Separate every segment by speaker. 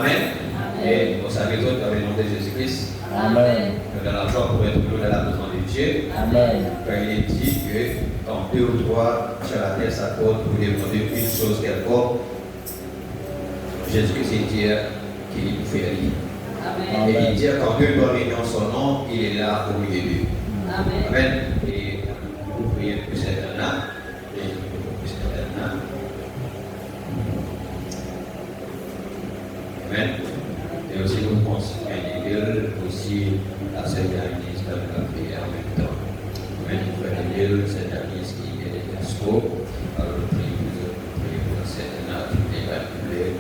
Speaker 1: Amen. Et vous savez tous dans le nom de Jésus-Christ.
Speaker 2: Amen.
Speaker 1: Dans la joie pour être nous dans la présence de Dieu.
Speaker 2: Amen.
Speaker 1: Quand il est dit que quand 2 ou 3 sur la terre s'accordent pour demander une chose quelconque, Jésus-Christ est Dieu qui nous fait lire.
Speaker 2: Amen.
Speaker 1: Et il dit quand Dieu doit réunir son nom, il est là au milieu d'eux.
Speaker 2: Amen.
Speaker 1: Amen. Et vous priez pour cette année. Et pour cette année. Amen. Et aussi nous pensons à l'église, aussi à cette église dans la prière en même temps. Amen. Nous faisons l'église, cette église qui est des Gasco. Alors nous prions pour cette année, qui est évaluée.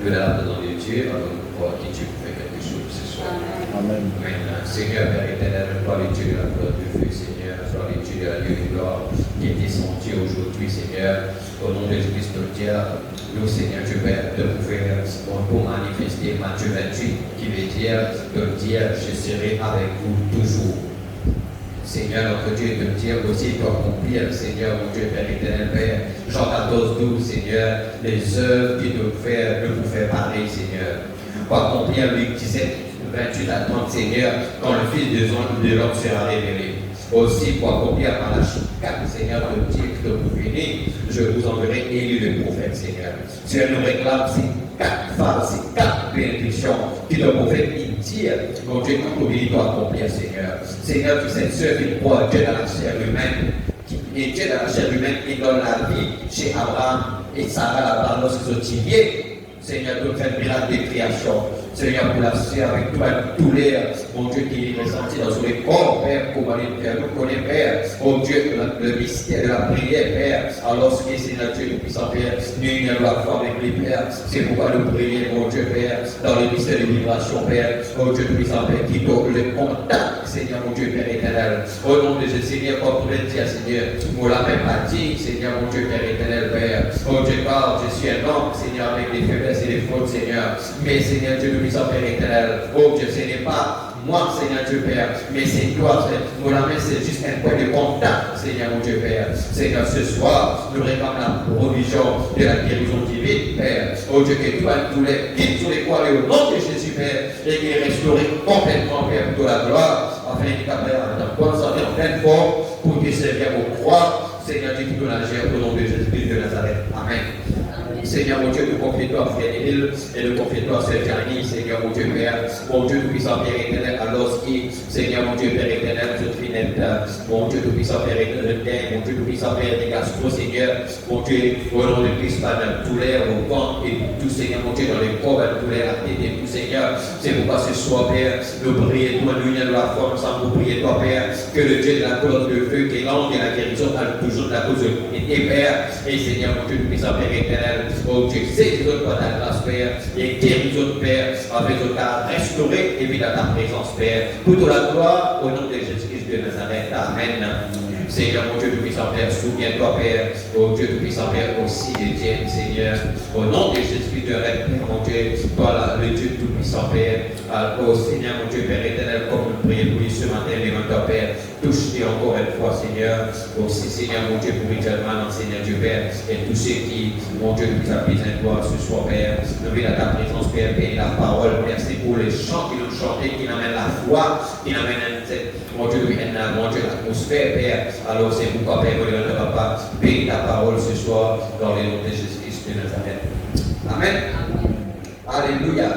Speaker 1: Nous la présence de Dieu, alors nous croyons que Dieu peut faire quelque chose ce soir.
Speaker 2: Amen.
Speaker 1: Amen. Seigneur, Père éternel, gloire et Dieu de la gloire de feu, Seigneur, gloire et Dieu de la Dieu de gloire, qui est descendu aujourd'hui, Seigneur, au nom de Jésus-Christ, notre Dieu, nous, Seigneur, Dieu Père, de pouvoir pour manifester Matthieu 28, qui veut dire, de dire, je serai avec vous toujours. Seigneur, notre Dieu, de dire aussi, pour accomplir, Seigneur, mon Dieu, Père éternel, Père, Jean 14, 12, Seigneur, les œuvres qui nous faire, de vous faire parler, Seigneur. Pour accomplir Luc 17, 28 à 30, Seigneur, quand le Fils de l'homme sera révélé. Aussi, pour accomplir par la chicane, Seigneur, de dire que vous venez, je vous enverrai élu le prophète, Seigneur. Dieu nous réclame ces 4 phases, ces 4 bénédictions qui le prophète dit, mon Dieu, quand il doit accomplir, Seigneur. Seigneur, tu sais, ceux qui croient Dieu dans la chair humaine, et Dieu dans la chair humaine, il donne la vie chez Abraham et Sarah là-bas lorsqu'ils sont timiers. Seigneur, nous fais le miracle de création. Seigneur, pour la suivre avec toi, tous les, mon Dieu, qui est ressenti dans les corps, Père, pour aller Père, nous connaît, Père, mon Dieu, le mystère de la prière, Père, alors que Seigneur Dieu, nous puissions, Père, nous la foi avec les Pères, c'est pourquoi nous prions, mon Dieu, Père, dans le mystère de libération, Père, mon Dieu, nous puissions, Père, qui donne le contact, Seigneur, mon Dieu, Père éternel, au nom de Jésus, Seigneur, comme vous le dire, Seigneur, vous l'avez pas dit, Seigneur, mon Dieu, Père éternel, Père, mon Dieu, car je suis un homme, Seigneur, avec des faiblesses et des fautes, Seigneur, mais Seigneur Dieu, nous puissions, Père éternel, oh Dieu, ce n'est pas moi, Seigneur Dieu Père, mais c'est toi, mon ami, c'est juste un point de contact, Seigneur mon Dieu Père. Seigneur, ce soir, nous réclamons la provision de la guérison divine, Père. Oh Dieu, que toi, tous les guides sur les croix, au nom de Jésus, Père, et qu'il est restauré complètement, Père, pour la gloire, afin qu'il capable de conserver en pleine forme, pour qu'il servir aux croix, Seigneur Dieu, qui nous la gère, au nom de Jésus-Christ de Nazareth. Amen. Seigneur mon Dieu, nous confions à Frère Émile et nous confions à Sœur Janie, Seigneur mon Dieu Père, mon Dieu tout puissant Père éternel, alors qui, Seigneur mon Dieu Père éternel, je te finette, mon Dieu tout puissant Père éternel, mon Dieu tout puissant Père des Gastro, Seigneur, mon Dieu, au nom de Christ, par la douleur, au ventre et tout, Seigneur mon Dieu, dans les corps, la douleur, la tête et tout, Seigneur, c'est pourquoi ce soir, Père, nous prions toi, nous de la forme, sans vous prier toi, Père, que le Dieu de la colonne de feu, qui est l'ange et la guérison, a toujours la cause de et Père, et Seigneur mon Dieu tout puissant Père éternel, oh Dieu, c'est que par ta grâce, Père, et guéris notre Père, avec notre cas restauré, et puis dans ta présence, Père. Pour toute la gloire, au nom de Jésus-Christ de Nazareth. Amen. Seigneur, mon Dieu tout-puissant Père, souviens-toi, Père, oh Dieu tout-puissant Père, aussi de Dieu, Seigneur, au nom de Jésus-Christ de Nazareth, mon Dieu, voilà, le Dieu tout-puissant Père, oh Seigneur, mon Dieu, Père éternel, comme nous prions pour lui ce matin, les toi, Père, touche-les encore une fois, Seigneur, aussi, Seigneur, mon Dieu, pour Richardman, Seigneur Dieu, Père, et tous ceux qui, mon Dieu, nous a besoin de toi ce soir, Père, nous venons à ta présence, Père, et la parole, Père, c'est pour les chants qui nous chantent, qui n'amènent la foi, qui n'amènent, mon Dieu, mon Dieu, l'atmosphère, Père. Alors c'est pourquoi, Père, ne va pas bénir ta parole ce soir dans le nom de Jésus-Christ de Nazareth. Amen. Alléluia.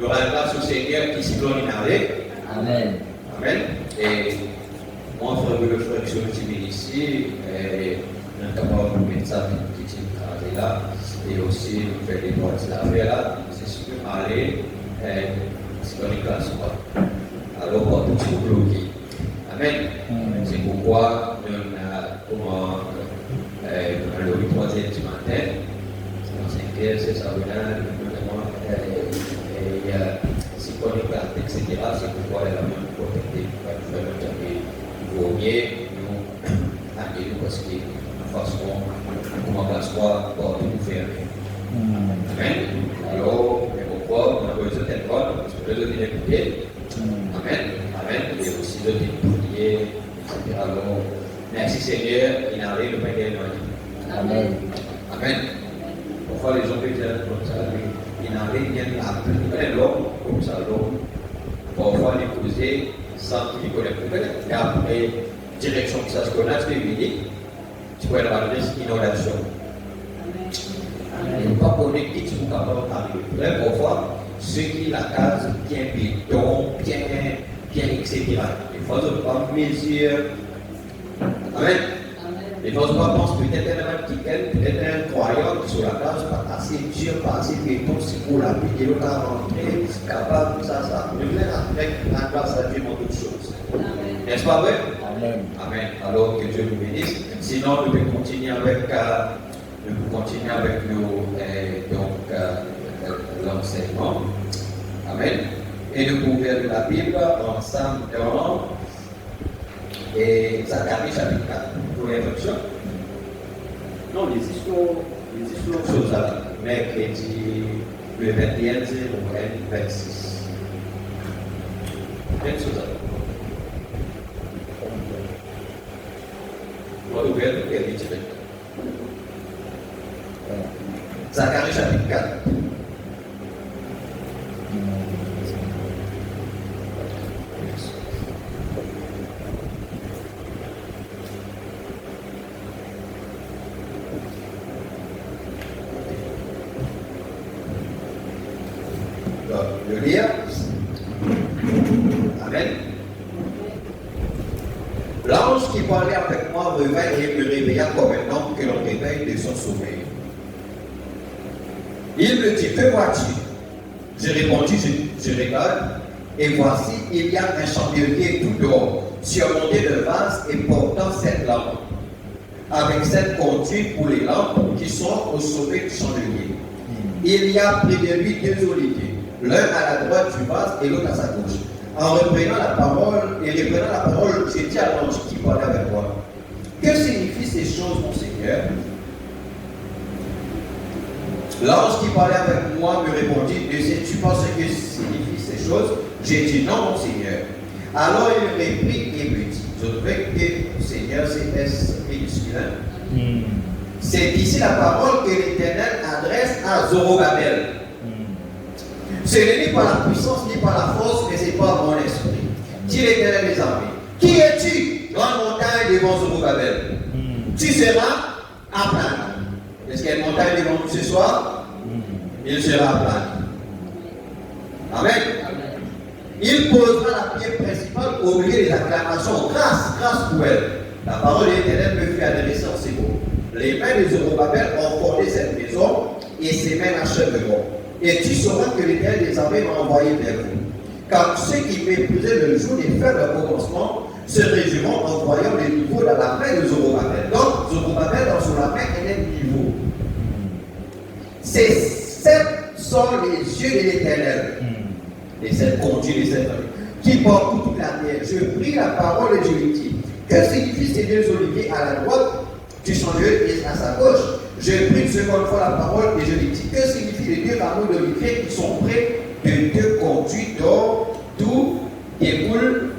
Speaker 1: Nous rendons grâce au Seigneur qui s'y glorifie.
Speaker 2: Amen.
Speaker 1: Amen. Et mon frère, le frère qui sont ici, nous sommes capables de mettre ça qui est là. Et aussi, nous faisons des droits de la là. C'est sûr, aller, c'est dans les classes. Alors, pas tout se bloquer. Amen. C'est pourquoi nous avons le 3e du matin, dans 5h, c'est ça, c'est pour les cartes, etc. C'est pourquoi elle a même protecté, il vaut mieux nous aller parce que de toute façon, comment on va se voir, on va tout faire. Amen. Alors, pourquoi on a besoin d'être bon, parce que le Dieu est écouté. Amen. Amen. Et aussi de prier, etc. Alors, merci Seigneur, il arrive le Père Noël.
Speaker 2: Amen.
Speaker 1: Amen. Pourquoi les gens peuvent dire comme ça, il arrive, vient appeler l'homme, comme ça l'homme, parfois l'épouser sans qu'il connaisse le problème. Et après, direction que ça se connaisse, tu es venu, tu peux avoir une inondation. Il ne faut pas connecter qui sont capables d'arriver. Parfois, ceux qui la case bien béton, bien etc. Il faut pas mesure. Amen. Il ne faut pas penser peut-être un petit peut-être un croyant qui sur la case, pas assez dur, pas assez béton, c'est pour la vie, il va rentrer, capable, ça. Je viens avec la grâce à Dieu dans toutes choses. N'est-ce pas vrai?
Speaker 2: Amen.
Speaker 1: Amen. Alors que Dieu nous bénisse. Sinon, nous pouvons continuer avec l'enseignement. Amen. Et nous pouvons lire la Bible ensemble dans Zacharie chapitre 4. Pour l'introduction. Non, les histoires choses là. Mercredi, le 21, 26. Même chose là. On va ouvrir le premier livre. Zacharie chapitre 4. Je vais lire. Amen. L'ange qui parlait avec moi revint et me réveilla comme un homme que l'on réveille de son sommeil. Il me dit, que vois-tu? J'ai répondu, je regarde, et voici, il y a un chandelier tout dehors, surmonté de vase et portant 7 lampes, avec 7 conduites pour les lampes qui sont au sommet du chandelier. Il y a près de lui 2 oliviers, l'un à la droite du vase et l'autre à sa gauche. En reprenant la parole, j'ai dit à l'ange qui parlait avec moi, que signifient ces choses, mon Seigneur? L'ange qui parlait avec moi me répondit, ne sais-tu pas ce que signifient ces choses? J'ai dit non, mon Seigneur. Alors il me reprit et me dit, je trouvais que Seigneur, c'est S minuscule. C'est ici la parole que l'Éternel adresse à Zorobabel. Ce n'est pas la puissance ni pas la force, mais c'est pas mon esprit. Dit l'Éternel des armées. Qui es-tu, grande montagne devant Zorobabel? Tu seras à plat. Est-ce qu'il y a une montagne devant nous ce soir? Il sera plat. Amen. Il posera la pierre principale au milieu des acclamations. Grâce pour elle. La parole de l'Éternel me fut adressée en ces mots. Les mains de Zorobabel ont fondé cette maison et ses mains l'achèveront. Et tu sauras que l'Éternel des armées m'a envoyé vers vous. Car ceux qui méprisaient le jour des fêtes de commencement se réjouiront en voyant les niveaux dans la main de Zorobabel. Donc, Zorobabel, dans son main, elle est niveau. Ces 7 sont les yeux de l'Éternel. Les 7 conduits, les 7 qui portent toute la terre. Je pris la parole et je lui dis, que signifient ces 2 oliviers à la droite du chandelier et à sa gauche? Je pris une seconde fois la parole et je lui dis, que signifient les 2 rameaux d'olivier qui sont près de 2 conduits d'or, d'où découle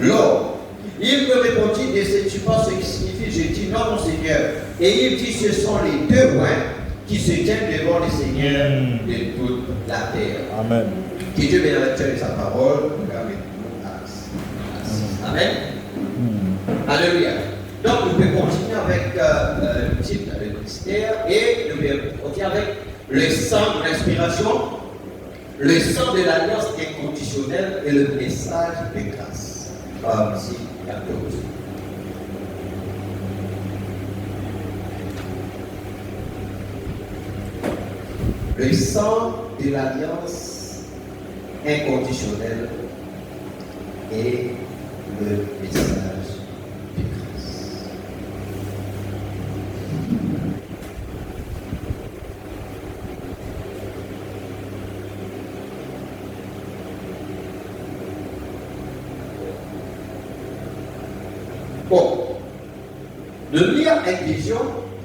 Speaker 1: l'or? Il me répondit, ne sais-tu pas ce qui signifie? J'ai dit non, mon Seigneur. Et il dit, ce sont les 2 points qui se tiennent devant le Seigneur de toute la terre. Amen. Que Dieu bénisse sa parole. Amen. Alléluia. Donc nous pouvons continuer avec le titre, le mystère, et nous pouvons continuer avec le sang de l'inspiration, le sang de l'alliance inconditionnelle et le message de grâce. Ici, la cause. Le sang de l'alliance inconditionnelle et le message de grâce. Bon, le lire inclusion,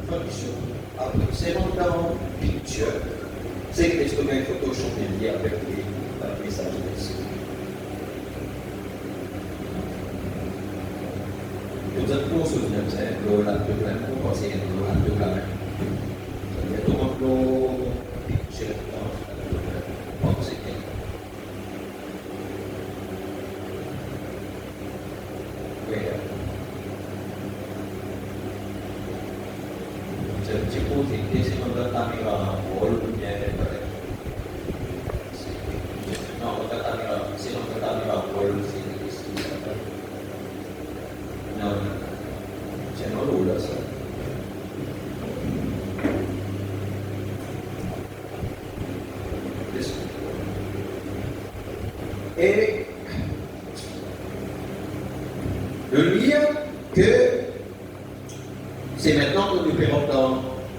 Speaker 1: condition. Après, c'est longtemps picture. C'est que l'instrument photo chandelier avec les messages de l'esprit. Vous êtes pour souvenir, c'est la pleine pour penser à la main. Il y a tout le monde picture. Et de lire que c'est maintenant que nous présentons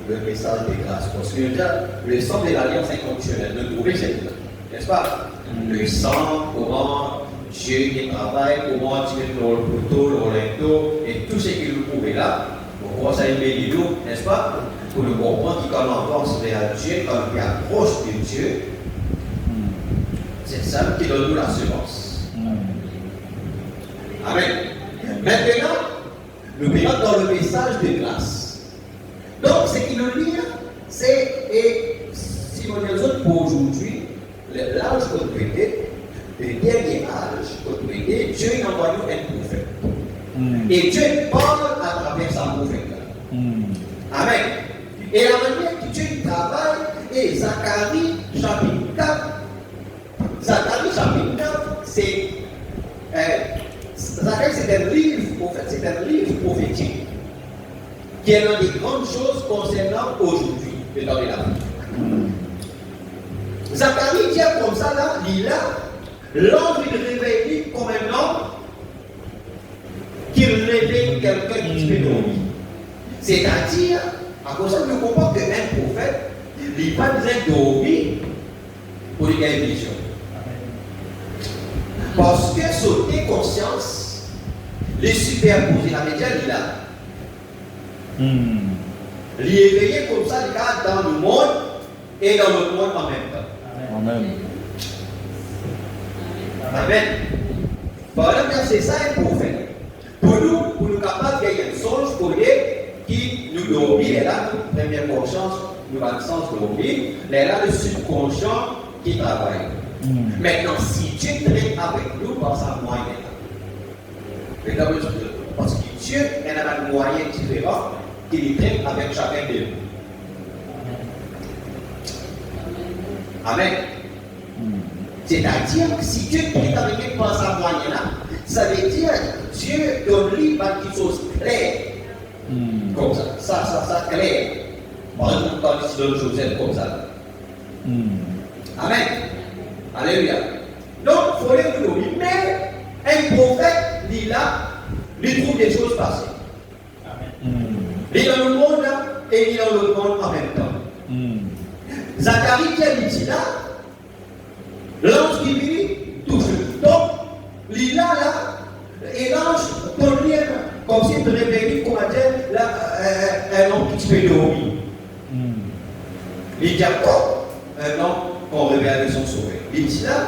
Speaker 1: le message des grâces. Parce que déjà, le sang de l'alliance inconditionnelle, de trouver cette là, n'est-ce pas? Le sang, comment Dieu qui travaille, comment Dieu le couteau, le linteau, et tout ce que nous trouvons là, pour commencer à aimer nous, n'est-ce pas? Pour nous comprendre que quand on avance vers Dieu, quand on est approche de Dieu, c'est ça qui donne nous la semence. Amen. Maintenant, nous venons dans le message de grâce. Donc, ce qui nous lie, c'est, et si on est pour aujourd'hui, l'âge qu'on était, le dernier âge qu'on était, Dieu envoie nous un prophète. Et Dieu parle à travers sa prophète. Amen. Et la manière que Dieu travaille, et Zacharie chapitre 4, Zacharie chapitre 4, c'est Zacharie, c'est un livre, en fait, c'est un livre prophétique qui est l'une des grandes choses concernant aujourd'hui, le temps de la vie. Zacharie dit comme ça, là, il a l'envie de réveiller comme un homme qui réveille quelqu'un qui peut dormir. C'est-à-dire, à cause de nous comprendre qu'un prophète, il n'a pas besoin de dormir pour lui gagner une vision. Parce que sauter conscience, les superposer, la média, il est là. L'éveiller comme ça, il est dans le monde et dans le monde en même temps.
Speaker 3: Amen.
Speaker 1: Amen. Par exemple, c'est ça un prophète. Pour nous capables de gagner un songe pour lui qui nous dormit, et là, notre première conscience, nous avons le sens dormir, mais là, le subconscient qui travaille. Maintenant, si Dieu traite avec nous par sa moyenne, parce que Dieu a un moyen différent qu'il traite avec chacun de nous. Amen. C'est-à-dire que si Dieu traite avec nous par sa moyenne, ça veut dire que Dieu donne-lui quelque chose clair. Comme ça, ça clair. Par exemple, quand il donne Joseph comme ça. Amen. Alléluia. Donc, il faut les nous. Mais un prophète, il trouve des choses passées. Il est dans le monde et il est dans le monde en même temps. Zacharie qui dit là, l'ange qui vit touche. Donc, il a là, et l'ange donne rien, comme s'il te réveillait, comme on dit, là, un homme qui peut dormir. Il dit encore, un homme qu'on réveille son sauvé. Il dit là,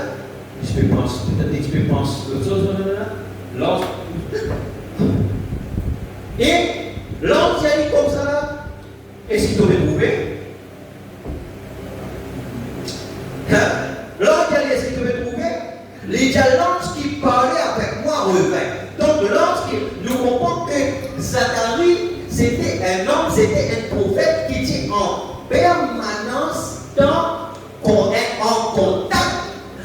Speaker 1: je peux penser, peut-être que je peux penser autre chose, l'ange. Et l'ange qui a dit comme ça là, est-ce qu'il t'aurait trouvé? L'ange qui a dit est-ce qu'il t'aurait trouvé? Il y a l'ange qui parlait avec moi revint. Donc l'ange qui nous comprend que Zacharie, c'était un homme, c'était un prophète qui dit en permanence qu'on est en contact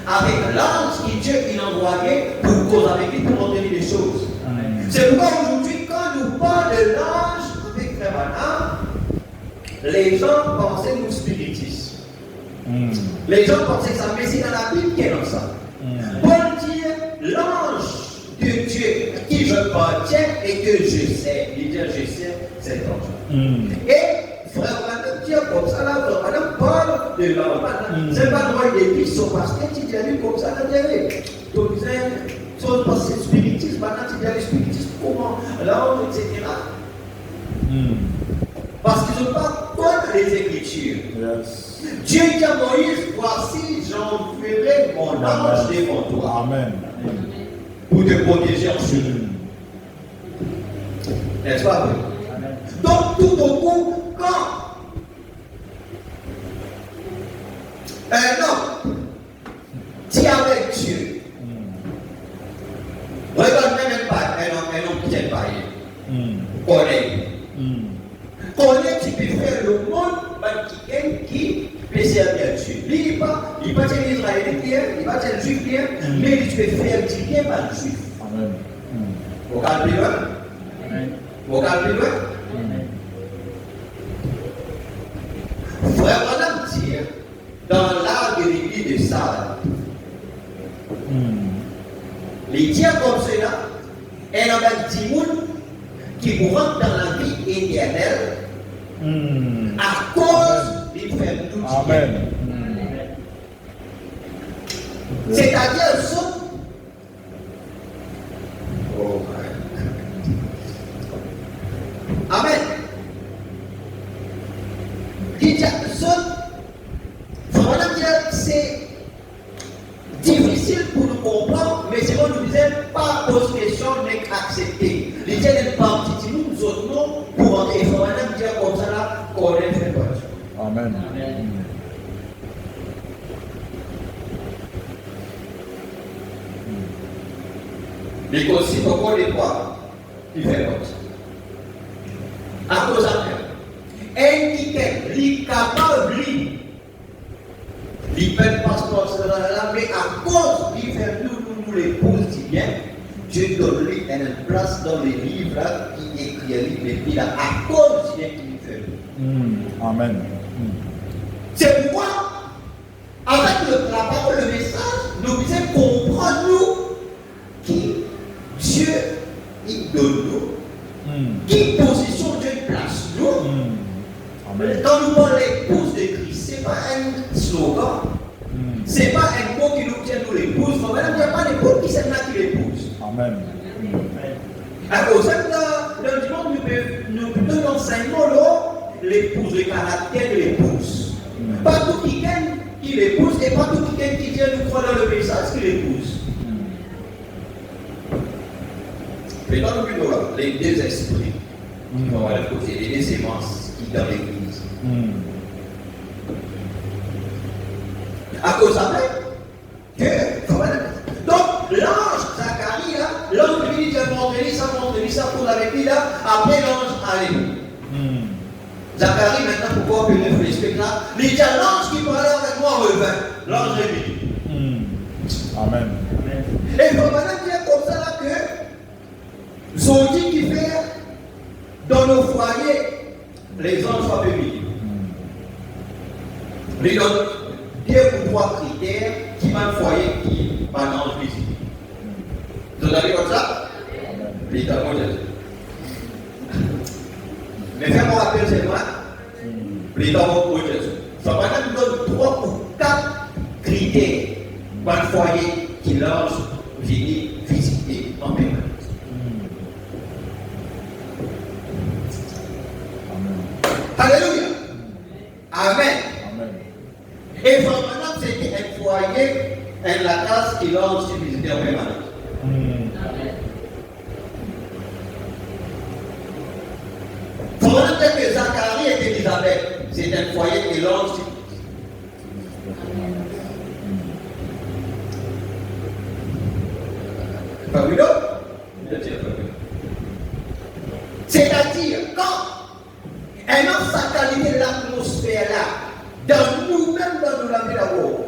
Speaker 1: avec l'ange qui Dieu il envoyé pour cause avec lui pour obtenir des choses. C'est pourquoi aujourd'hui, quand nous parlons de l'ange avec Frère Branham, les gens pensaient nous spiritistes. Les gens pensaient que ça, mais c'est dans la Bible qu'il y a dans ça. Paul dit l'ange de Dieu qui je partiens et que je sais. Il dit je sais cet ange. Et Frère Branham dit comme ça, là, Frère Branham parle de l'ange. C'est pas moi il dit son pasteur qui dit comme ça, là, donc c'est parce que c'est spiritisme, maintenant tu dis le spiritisme, comment l'ange, etc. Parce qu'ils n'ont pas contre les Écritures. Dieu dit à Moïse, voici, j'enverrai mon ange devant toi.
Speaker 3: Amen.
Speaker 1: Pour te protéger en chemin. N'est-ce pas vrai? Donc, tout au coup, quand un homme dit avec Dieu, regarde même pas un homme qui est païen, connaît. Connaît, tu peux faire le monde, qui peut servir à Dieu. Lui, il n'est pas un Israélite, il n'est pas un Juif, mais tu peux faire du bien par le Juif. Vous calmez plus loin? Vous calmez plus loin? Frère Branham dit, dans l'art de l'église de Sardes,
Speaker 3: Les dire comme cela, elle en a dit qui vous rentre dans la vie éternelle à cause du faire tout.
Speaker 4: Amen.
Speaker 3: C'est-à-dire, oh, amen. C'est difficile pour nous comprendre, mais c'est qu'on nous disait pas pose question, n'est qu'accepter. Les gens n'est pas petit, nous autres non, pour entrer. Il faut maintenant dire comme ça là, qu'on est fait pas.
Speaker 4: Amen.
Speaker 3: Mais si on connaît quoi, il fait comme ça. À cause de ça, un qui est capable, il peut passeport là, mais à cause il fait nous l'épouse si bien, Dieu donne lui une place dans les livres qui écrit les livres là, à cause bien qu'il fait.
Speaker 4: Amen.
Speaker 3: C'est pourquoi, avec la parole, le message, nous devons comprendre nous qui Dieu il donne nous, qui position Dieu place nous. Quand nous parlons l'épouse de Christ, ce n'est pas un slogan, ce n'est pas un mot qui nous tient nous l'épouse, il n'y a pas d'épouse qui c'est là qui l'épouse.
Speaker 4: Amen.
Speaker 3: À cause de ça, dans le monde, nous donnons l'enseignement là, l'épouse, le caractère de l'épouse. Pas tout qui l'épouse et pas tout qui vient nous croire dans le message qui l'épouse. Mais dans le but là, les deux esprits, on va le côté, les deux sémences qui dans l'église. À cause de ça, donc l'ange Zacharie, l'ange lui dit montre ça pour avec lui là, après l'ange arrive. Zacharie maintenant pourquoi on peut réfléchir là, il dit l'ange qui parlait avec moi revint, l'ange revient.
Speaker 4: Amen.
Speaker 3: Et il faut maintenant dire comme ça là que Zodi qui fait dans nos foyers, les anges soient bénis. Il donne deux ou trois critères qui vont le foyer qui va dans le visite. Vous avez comme ça? Les talons de Jésus. Mais fais-moi rappel, c'est moi. Les talons de Jésus. Ça va nous donner trois ou quatre critères pour le foyer qui lance venir visiter en permanence. Alléluia. Amen. Et maintenant, c'était un foyer, la classe qui lance visiter en permanence. Pendant que Zacharie et Élisabeth, c'est un foyer qui lance. Pas vu d'autre? C'est-à-dire, quand un homme sacralisé l'atmosphère là, dans nous-mêmes, dans nous la vie d'abord,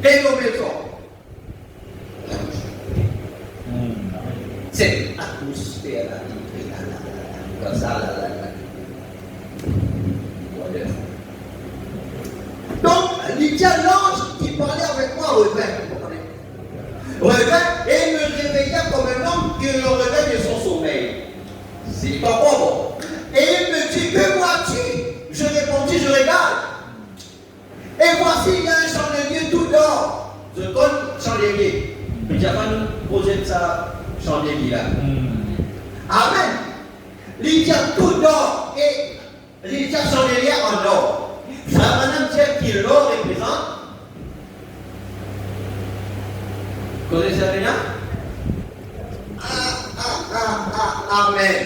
Speaker 3: et nos maisons, c'est l'atmosphère là qui est là, comme ça, là. Donc, il y a l'ange qui parlait avec moi revint. Revint et me réveilla comme un homme qui le réveille de son sommeil. C'est pas bon. Et il me dit, que vois-tu? Je répondis, je regarde. Et voici, il y a un chandelier tout d'or. Je donne chandelier. Il n'y a pas nous poser de ça, chandelier là. Amen. Il y a tout d'or et il y a chandelier en or. Ça va même dire qui l'or représente. Connaissez ça bien? Amen.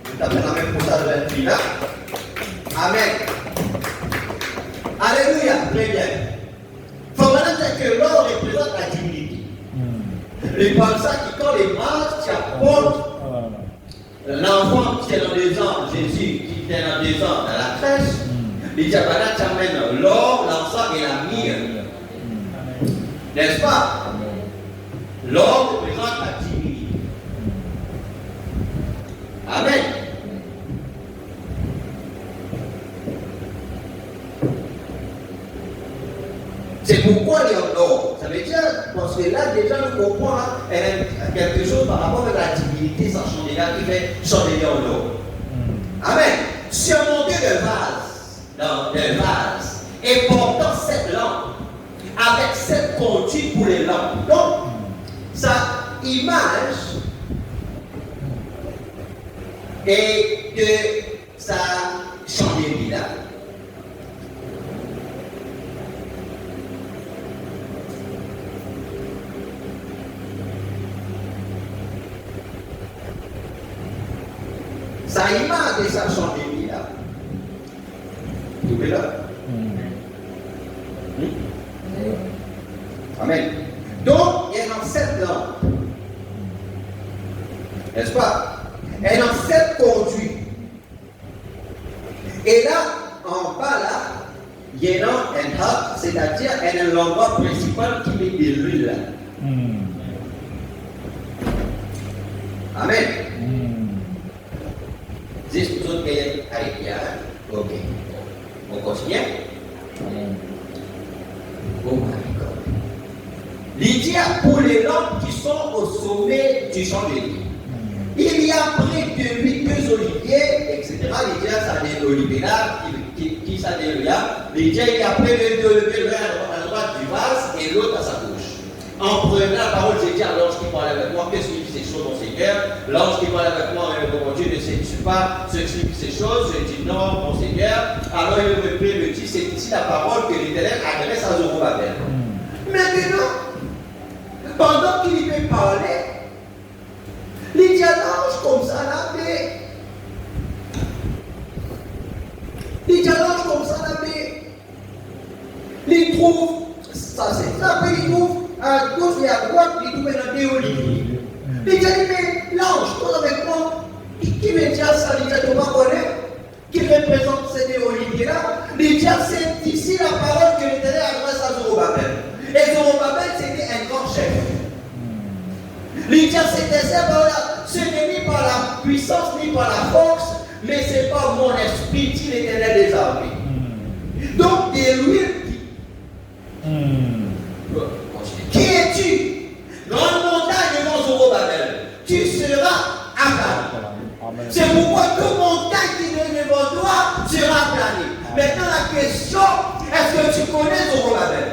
Speaker 3: Vous avez la même pour ça de l'esprit là. Amen. Alléluia. Très bien. Il faut maintenant dire que l'or représente la divinité. Les pensants qui, quand les mages qui apportent l'enfant qui est dans des ans, Jésus qui est dans des ans, dans la crèche, les diabanas qui amènent l'or, l'encens et la myrrhe. N'est-ce pas? L'or représente la divinité. Amen. C'est pourquoi il est en or. Ça veut dire, parce que là, déjà, nous comprenons quelque chose par rapport à la divinité sans chandelier qui fait chandelier en or. Amen. Surmonter le vase, et portant cette lampe, avec cette conduite pour les lampes. Donc, sa image et de sa chandelier là. Sa image et sa chandelier là. Vous voyez là? Amen. Donc, il y a dans cette lampe. N'est-ce pas? Elle est dans cette conduite. Et là, en bas là, il y a un hub, c'est-à-dire elle est l'endroit principal qui met de l'huile là. Amen. Dis vous autres qui êtes avec bien. Ok. On continue. Oh my God. Lydia pour les lampes qui sont au sommet du chandelier. Il y a près de 8 oliviers, etc. Lydia, ça dit l'olivier là, qui ça dit là. Lydia, il y a près de 2 oliviers à droite du vase et l'autre à sa gauche. En prenant la parole, j'ai dit à l'ange qui parle avec moi, qu'est-ce qui dit ces choses, mon Seigneur? L'ange qui parle avec moi, mon Dieu, ne sais-tu pas ce qui signifie ces choses? Je dis non, mon Seigneur. Alors il me dit, c'est ici la parole que l'Éternel adresse à Zorobabel. Maintenant, pendant qu'il peut parler, les dialogues comme ça là, les dialogues comme ça là, les trouvent, ça c'est ça, ils trouvent à gauche et à droite, ils trouvent dans des oliviers. Les dialogues, mais l'ange, toi avec moi, qui me dit ça, les dialogues, on va connaître, qui représente ces oliviers là, les dialogues, c'est ici la parole que l'Éternel adresse à Zorobabel. Et Zorobabel, c'était un grand chef. Lydia, c'était ça, ce n'est ni par la puissance ni par la force, mais c'est par mon esprit, dit l'Éternel des armées. Donc, de l'huile qui es-tu? Grande montagne devant Zorobabel, tu seras aplani. C'est pourquoi toute montagne qui est devant toi sera aplanie. Maintenant, la question, est-ce que tu connais Zorobabel?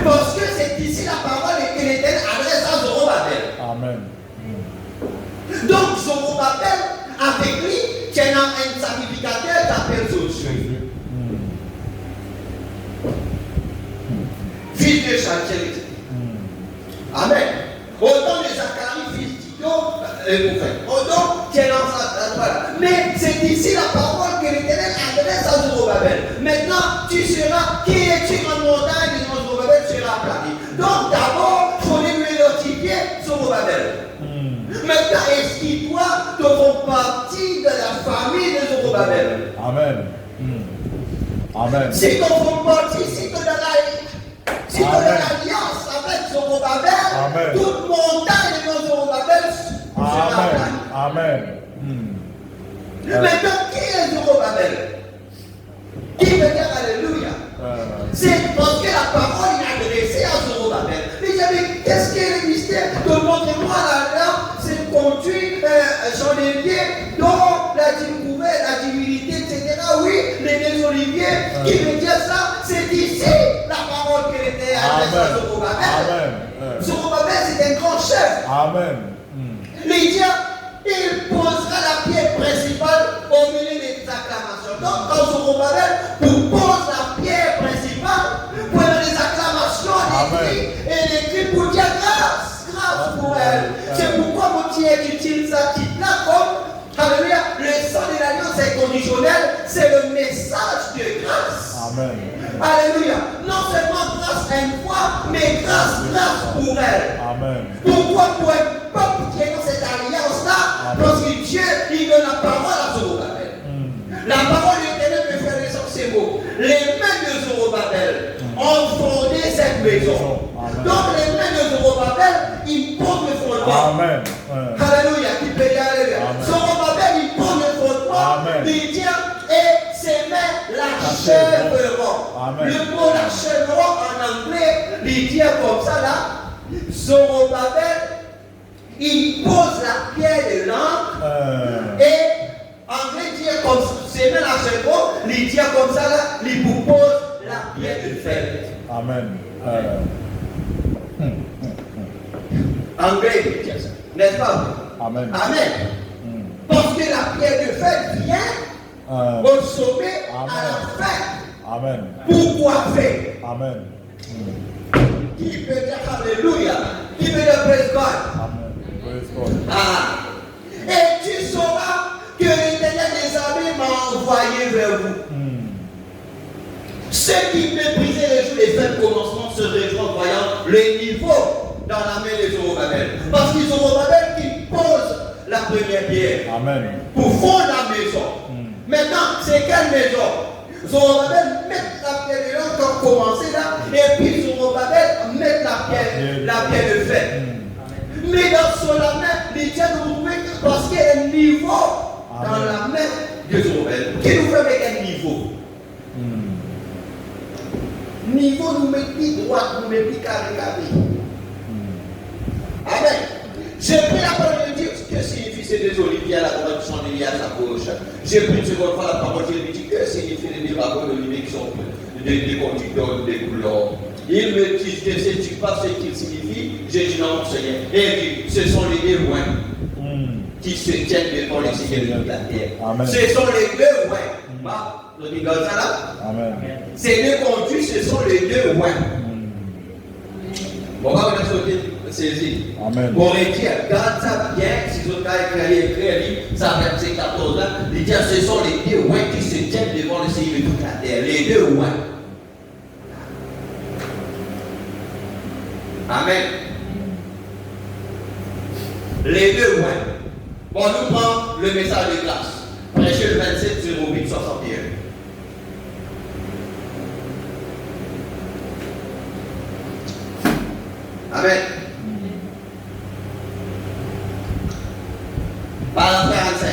Speaker 3: Parce que c'est ici la parole que l'Éternel adresse à Zorobabel.
Speaker 4: Amen.
Speaker 3: Donc Zorobabel, avec lui, tu es un sacrificateur qui appelle Jésus. Fils de Chachél. Amen. Autant de Zacharie, fils d'Ido, autant tu es dans sa voilà. Mais c'est ici la parole que l'Éternel adresse à Zorobabel. Maintenant, tu seras, qui es-tu en montagne de Zorobabel sera aplani. Donc d'abord, il faut lui notifier Zorobabel. Maintenant, est-ce qu'ils toi te font partie de la famille de Zorobabel?
Speaker 4: Amen. Amen.
Speaker 3: Si tu font partie, si tu es dans l'alliance avec Zorobabel, toute montagne de Zorobabel sera aplani.
Speaker 4: Amen.
Speaker 3: Maintenant, qui est Zorobabel? Qui veut dire Alléluia? C'est parce que la parole est adressée à Zorobabel. Les amis, qu'est-ce qui est le mystère? Montrez-moi là, c'est conduit chandelier dont la divinité, etc. Oui, les deux oliviers, qui veut dire ça? C'est ici la parole qui était adressée à Zorobabel. Zorobabel, c'est un grand chef.
Speaker 4: Amen.
Speaker 3: Lydia, il posera la pierre principale au milieu des acclamations. Donc, quand Zorobabel pose la pierre principale pour les acclamations, elle écrit pour dire grâce pour elle. C'est pourquoi mon Dieu utilise ça titre-là comme, alléluia, le sang de l'alliance est conditionnel, c'est le message de grâce.
Speaker 4: Amen.
Speaker 3: Alléluia. Non seulement grâce une fois, mais grâce pour elle.
Speaker 4: Amen.
Speaker 3: Pourquoi pour un peuple qui est dans cette alliance-là? Parce que Dieu, il donne la parole à Zorobabel. La parole de l'Éternel peut faire descendre ces mots. Les mains de Zorobabel ont fondé cette maison. Donc les mains de Zorobabel, ils posent le fondement.
Speaker 4: Amen.
Speaker 3: Alléluia. Qui peut y aller? Zorobabel, il pose le fondement. Il dit, et ses mains la l'achèvement.
Speaker 4: Amen.
Speaker 3: Le mot l'achèvement en anglais, il dit comme ça là, Zorobabel, il pose la pierre de l'encre et en anglais dit comme ça, c'est même l'achèvement, il dit comme ça là, il vous pose la pierre de fer.
Speaker 4: Amen.
Speaker 3: Anglais, il dit ça, n'est-ce pas?
Speaker 4: Amen.
Speaker 3: Amen. Parce que la pierre de fer vient au sommet à la fin.
Speaker 4: Amen.
Speaker 3: Pourquoi faire?
Speaker 4: Amen.
Speaker 3: Qui peut dire Alléluia? Qui peut dire Praise God?
Speaker 4: Amen. Praise God.
Speaker 3: Ah. Et tu sauras que l'Éternel des armées m'a envoyé vers vous. Ceux qui méprisaient les jours des fêtes commencement se réjouissent en voyant le niveau dans la main des Zorobabel. Parce qu'ils Zorobabel qui pose la première pierre.
Speaker 4: Amen.
Speaker 3: Pour fondre la maison. Maintenant, c'est quelle maison? Zorobabel met la pierre de l'encre quand commencer là, et puis Zorobabel met la pierre de fer. Mais dans son main, les dieux nous trouvent parce qu'il y a un niveau dans la main de Zorobabel. Qui nous fait avec un niveau? Niveau nous met plus droit, nous met plus carré. Amen. J'ai pris la parole de Dieu. Que signifie ces deux oliviers à la corruption liée à sa gauche? J'ai pris une seconde fois la parole de Dieu. Il me dit que signifie les deux wagons d'olivier qui sont des conducteurs, des couleurs. Il me dit que je ne sais pas ce qu'ils signifient. J'ai dit non, Seigneur. Et il dit, ce sont les deux loin qui se tiennent devant les Seigneurs de la terre.
Speaker 4: Amen.
Speaker 3: Ce sont les deux loin. Vous regardez ça là?
Speaker 4: Amen.
Speaker 3: Ces deux conduits, ce sont les deux loin. Bon, va vous sauter, saisir.
Speaker 4: Amen.
Speaker 3: Bon, il dit, garde ça bien, si vous avez écrit, ça va être 14 ans. Il dit, ce sont les deux loin qui se tiennent devant le Seigneur de toute la terre. Les deux loin. Amen. Les deux loin. Bon, nous prenons le message de grâce. Prêchez le 27-08-61. Amen. Paragraphe 45.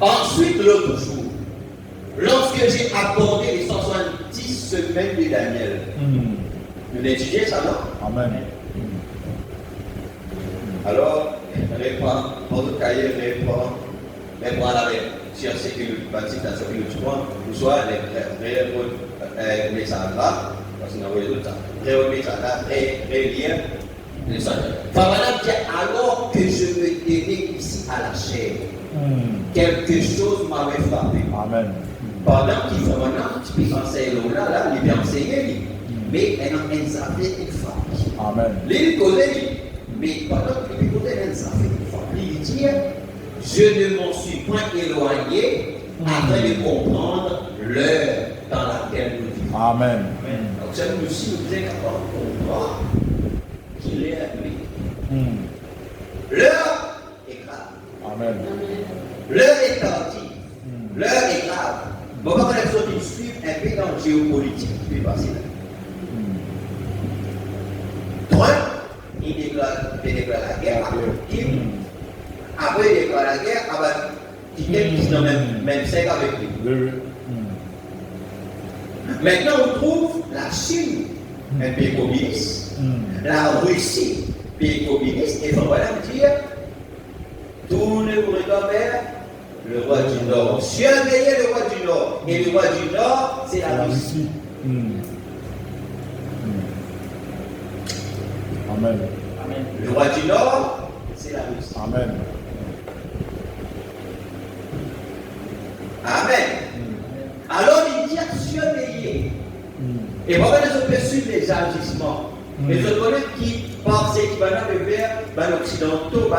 Speaker 3: Ensuite, l'autre jour, lorsque j'ai abordé les 170 semaines de Daniel, vous étudiez ça, non?
Speaker 4: Amen.
Speaker 3: Alors, reprends votre cahier, reprends à la main. Cherchez que le citation que nous trouvons, ou soit les messages là, parce qu'on a envoyé d'autres, messages là, relire les messages. Madame dit, alors que je me tenais ici à la chair, quelque chose m'avait frappé.
Speaker 4: Amen.
Speaker 3: Pendant qu'il fait maintenant, tu peux enseigner là, il vient enseigner, mais elle a un affaire qui frappe.
Speaker 4: Amen.
Speaker 3: Il connaît, mais pendant qu'il connaît un affaire qui frappe, il dit, je ne m'en suis point éloigné afin de comprendre l'heure dans laquelle nous vivons.
Speaker 4: Amen.
Speaker 3: Donc, ça nous aussi nous est capable de comprendre qu'il est arrivé. L'heure est grave.
Speaker 4: Amen.
Speaker 3: L'heure est tardive. L'heure est grave. Bon, quand les autres ils suivent un peu dans la géopolitique qui peut passer là. Trump, il déclare la guerre à Poutine. Après, il déclare la guerre à Poutine qui est dans le même cercle avec lui. Maintenant, on trouve la Chine, un pays communiste, la Russie, pays communiste, et voilà me dire, tournez-vous vers le roi du Nord. Surveillez le roi du Nord. Et le roi du Nord, c'est la Russie.
Speaker 4: Amen.
Speaker 3: Le roi du Nord, c'est la Russie.
Speaker 4: Amen.
Speaker 3: Amen. Alors, il dit surveiller. Et voilà, les autres peuvent suivre les agissements. Les autres connaissent qui pensent qu'ils vont vers l'Occidentaux,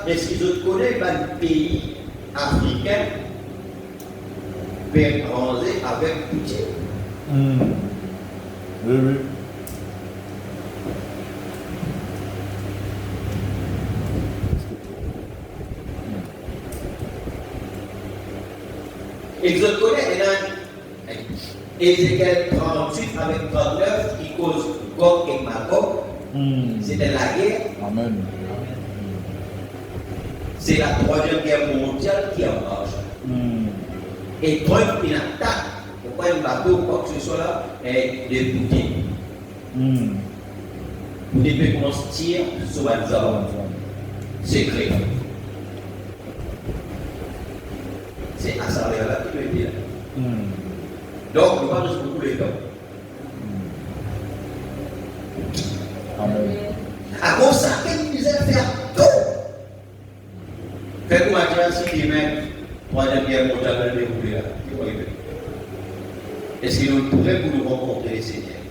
Speaker 3: mais ce qu'ils autres connaissent, les pays africains, vers bronzer avec Poutine.
Speaker 4: Oui, oui.
Speaker 3: Exode connaît, et dans Ézéchiel 38 avec 39, qui cause Gog et Magog. C'était la guerre.
Speaker 4: Amen.
Speaker 3: C'est la troisième guerre mondiale qui est en marche. Et Trump, il attaque. Pourquoi un bateau ou quoi que ce soit là, est de Poutine. Poutine peut commencer à tirer sur un zone secret. C'est à ça là qui peut dire. Donc, nous parlons beaucoup les temps.
Speaker 4: Amen.
Speaker 3: À cause de ça, qu'il disait faire tout. Faites-moi dire si demain, troisième guerre mondiale va dérouler là. Est-ce qu'il nous pourrait pour nous rencontrer les Seigneurs?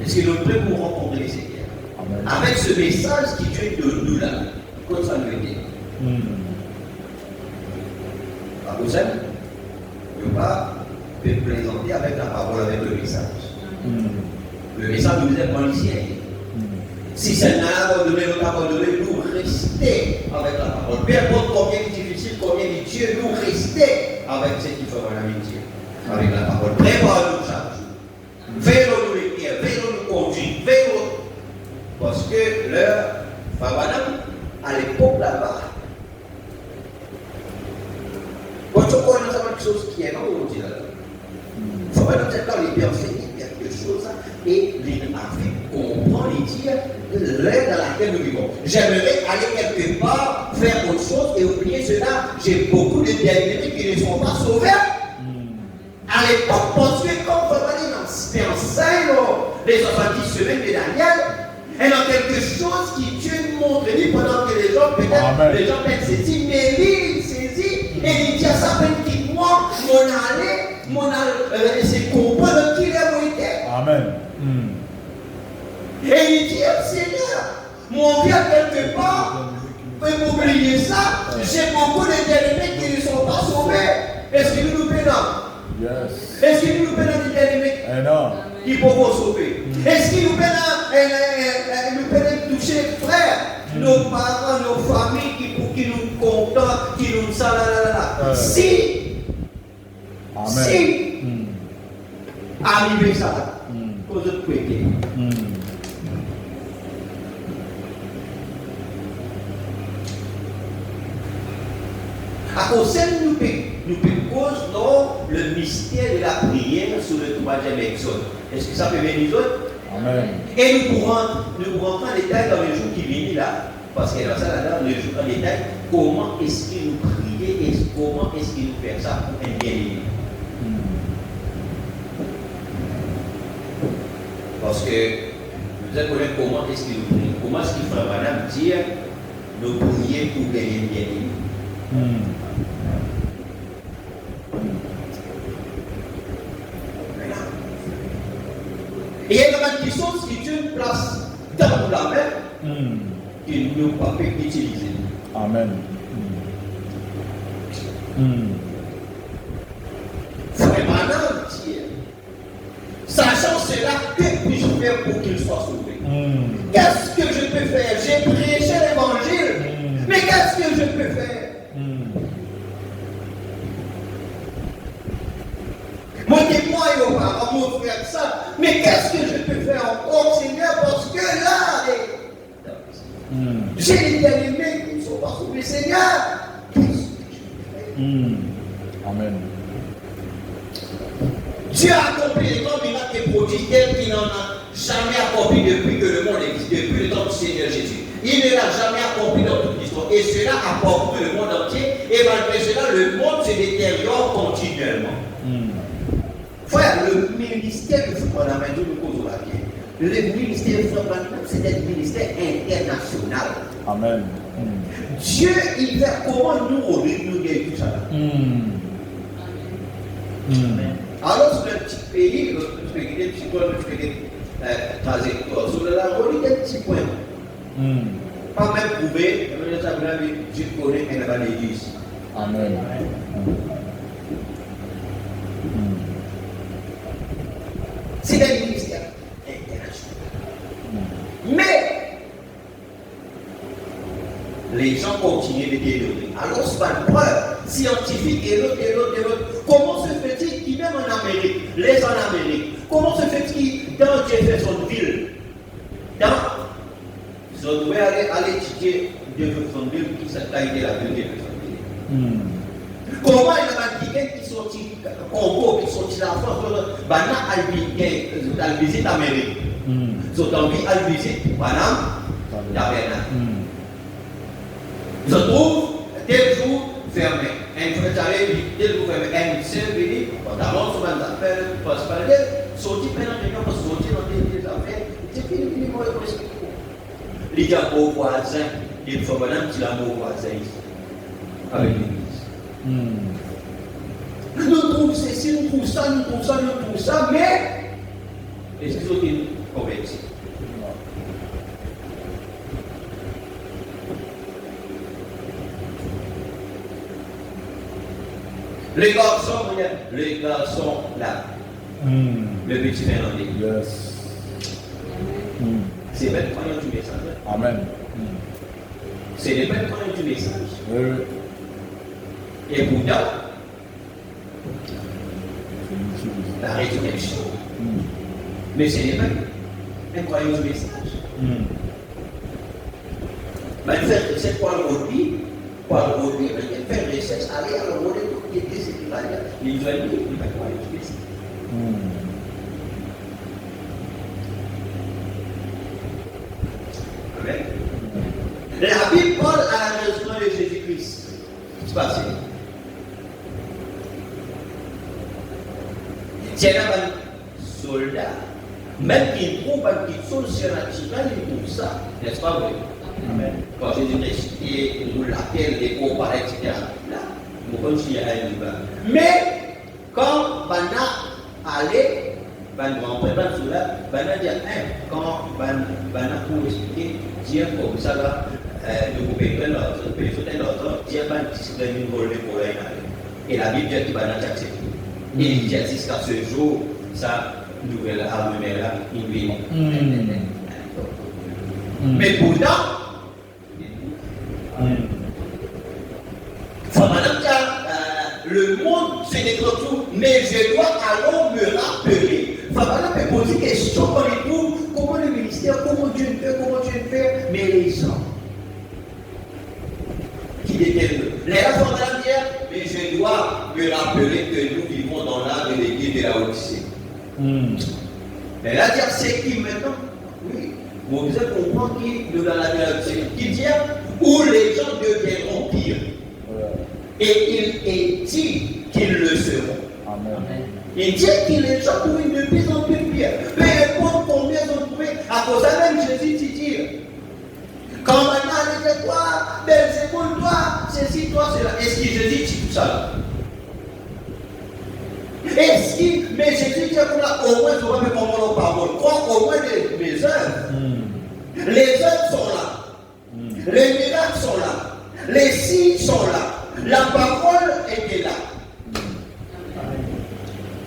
Speaker 3: Est-ce qu'il nous pourrait pour nous rencontrer les Seigneurs? Avec ce message qui Dieu de nous là, comme ça nous aider. Par contre, nous ne pouvons pas présenter avec la parole, avec le message. Le message nous est policier. Si c'est abandonné, nous abandonné, nous rester avec la parole. Peu importe combien il est difficile, combien il est Dieu, nous rester avec ce qui fait l'amitié. Avec la parole. Préparez-nous chaque jour. Veillons-nous les pieds, veillons-nous conduire, veillons-nous. Parce que l'heure, madame, à l'époque là-bas, quand tu connais quelque chose qui est non, on dit là. Il faut vraiment quand les bien enseigner quelque chose et les Africains comprendre et dire l'ère dans laquelle nous vivons. J'aimerais aller quelque part, faire autre chose et oublier cela. J'ai beaucoup de bien-aimés qui ne sont pas sauvés. À l'époque, parce que quand vraiment il enseigne les 70 semaines de Daniel, et dans quelque chose qui Dieu nous montre pendant que les gens peut-être saisissent, mais lui il saisit et il dit à ça moi, mon aller, c'est comprendre qui est été.
Speaker 4: Amen.
Speaker 3: Et il dit, Seigneur, mon vie quelque part, peut m'oublier ça, j'ai beaucoup de bien-aimés qui ne sont pas sauvés. Est-ce que nous peinons?
Speaker 4: Yes.
Speaker 3: Est-ce que nous peinons des bien-aimés qui peuvent sauver? Est-ce que nous peinons toucher les frères, nos parents, nos familles qui nous contentent, qui nous salalala? Si arriver ça, cause de péché. À cause de nous cause dans le mystère de la prière sur le troisième exode. Est-ce que ça peut venir nous autres?
Speaker 4: Amen.
Speaker 3: Et nous pourrons rentrer en détail dans le jour qui vient là. Parce que dans ça, là, le jour en détail, comment est-ce que nous prions et comment est-ce que nous faisons ça pour un bien-aimé. Parce que vous allez connaître comment est-ce que nous prions. Comment est-ce qu'il faut madame dire nous prier pour gagner un bien-aimé. Et il y a des choses qui Dieu place dans la main qui nous pas pu utiliser.
Speaker 4: Amen.
Speaker 3: Vraiment dire, sachant cela, que puis-je faire pour qu'il soit sauvé? Qu'est-ce que je peux faire? J'ai prêché l'évangile, mais qu'est-ce que je peux faire? Moi, dis-moi, mon frère, ça, mais qu'est-ce que je peux faire encore, Seigneur, parce que là, j'ai des bien-aimés qui ne sont pas sauvés, Seigneur. Qu'est-ce que je peux faire?
Speaker 4: Amen.
Speaker 3: Dieu a accompli les grands miracles et prodiges tels qu'il n'en a jamais accompli depuis que le monde existe, depuis le temps du Seigneur Jésus. Il ne l'a jamais accompli dans toute l'histoire. Et cela a parcouru le monde entier. Et malgré cela, le monde se détériore continuellement. Frère, le ministère de Frère Branham, nous cause la vie. Le ministère de Frère Branham, c'est un ministère international.
Speaker 4: Amen.
Speaker 3: Dieu, il fait comment nous gagner tout ça. Alors, sur un petit pays, je fais des petits points, je fais des trajectoires. Sur la relique, des petits points. Pas même prouvé, Dieu connaît un évangile.
Speaker 4: Amen.
Speaker 3: C'est un ministère international. Mais, les gens continuent de dénoter. Alors, c'est pas une preuve scientifique et l'autre. Comment se fait-il qu'il, même en Amérique, les en Amérique, comment se fait-il dans Jeffersonville, ils ont dû aller étudier Jeffersonville, qui s'est été la ville de Jeffersonville. Comment il y a des gens qui sont sortis au Congo, qui sont sortis de la France, ils ont visité l'Amérique. Ils ont envie à visiter, voilà, il y avait là. Ils se trouvent tel jour fermé. Un secrétariat tel jour fermé. Un service, pantalon, sur une affaire, passe-parler, sorti maintenant, sorti dans des affaires, c'est fini, moi, les gens au voisin, il faut maintenant qu'il a un voisin ici, avec l'église. Nous trouvons ceci, nous trouvons ça, mais est-ce qu'ils ont été convertis? Les garçons là, le petit Fernandé.
Speaker 4: Yes.
Speaker 3: C'est même croyant du message.
Speaker 4: Amen.
Speaker 3: C'est les mêmes croyants du message.
Speaker 4: Oui.
Speaker 3: Et pourtant,
Speaker 4: C'est utile.
Speaker 3: la résurrection. Mais c'est les mêmes croyants du message. Manifeste, c'est quoi le rôle? Par le il y a fait recherche, aller à le rôle qui était ce qu'il va dire. Il doit dire, il va croire du message. Amen. La Bible parle à la résurrection de Jésus-Christ. Qu'est-ce qui se passe? C'est un soldat, même qui trouve un petit sol surnaturel, il trouve ça. N'est-ce pas vrai? Amen. Quand Jésus-Christ nous l'appelle, les combats, etc. Là, nous continuons à aller là. Mais quand Bana allait, Bana grand-père, Bana dit, quand Bana pour expliquer, Dieu comme ça là, nous pouvons l'autre, Dieu va discuter une volée pour aller. Et la Bible dit que Bana accepté. Et il dit jusqu'à ce jour, ça, nouvelle arme là, il vit. Mais pourtant, le monde se détruit, mais je dois alors me rappeler. Fabana peut poser des questions quand il trouve comment le ministère, comment Dieu fait, mais les gens qui déterminent. Les gens sont dans dire, mais je dois me rappeler que nous vivons dans l'âme de l'église de la Odyssée. Mais là, dire c'est qui maintenant? Oui. Vous devez comprendre qui dans la Odyssée, qui dit où les gens deviendront pires. Et il est dit qu'ils le seront.
Speaker 4: Amen.
Speaker 3: Il dit que les gens trouvent de plus en plus pire. Peu importe combien ils ont trouvé, à cause de même Jésus dit quand maintenant il dit toi, Belzébuth, toi, ceci, toi, cela. Est-ce que Jésus dit tout ça? Est-ce que, mais Jésus dit pour là, au moins tu vas me comprendre nos paroles. Crois au moins mes œuvres. Les œuvres sont là. Les miracles sont là. Les signes sont là. La parole était là.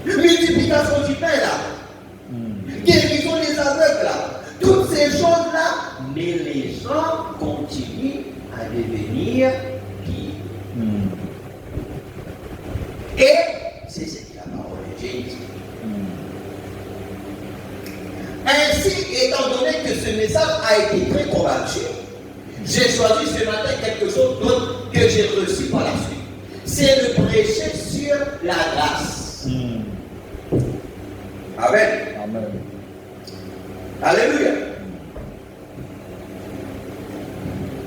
Speaker 3: Multiplication du pain là. Guérison des aveugles là. Toutes ces choses-là, mais les gens continuent à devenir pires. Et c'est ce que la parole de Dieu dit. Ainsi, étant donné que ce message a été très combattu, j'ai choisi ce matin quelque chose d'autre que j'ai reçu par la suite. C'est de prêcher sur la grâce. Amen.
Speaker 4: Amen.
Speaker 3: Alléluia.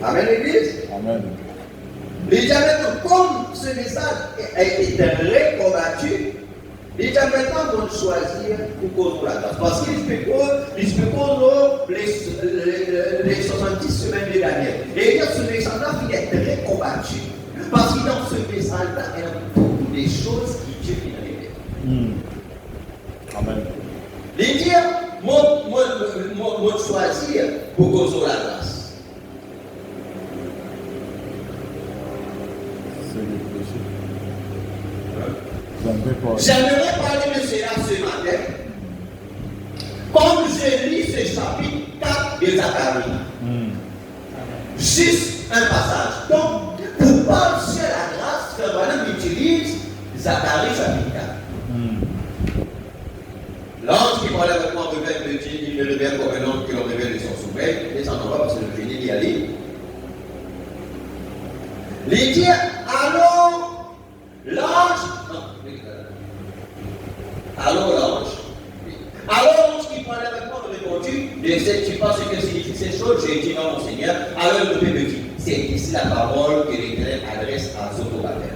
Speaker 3: Amen, l'église.
Speaker 4: Amen.
Speaker 3: Déjà maintenant, comme ce message a été très combattu, déjà maintenant, on doit choisir pour cause la grâce. Parce qu'il se peut les 70 semaines de Daniel. Et dans ce message-là, il est très combattu. Parce que dans ce message-là, il y a beaucoup de choses qui Dieu vient révéler.
Speaker 4: Amen.
Speaker 3: Il dit, moi choisir pour cause la grâce.
Speaker 4: C'est le péché.
Speaker 3: J'aimerais parler de cela ce matin. Comme je lis ce chapitre 4 de Zacharie, juste un passage. Donc, pour Paul sur la grâce, Frère Branham utilise Zacharie chapitre 4. L'ange qui parlait avec moi révèle de Dieu, il me révèle comme un homme qui le révèle de son sommeil. Descendons pas parce que je finis d'y aller. Il dit, alors, l'ange, alors l'ange qui parlait avec moi me répondit, ne sais-tu pas ce que signifient ces choses? J'ai dit non, mon Seigneur. Alors le Père me dit, c'est ici la parole que l'Éternel adresse à Zorobabel.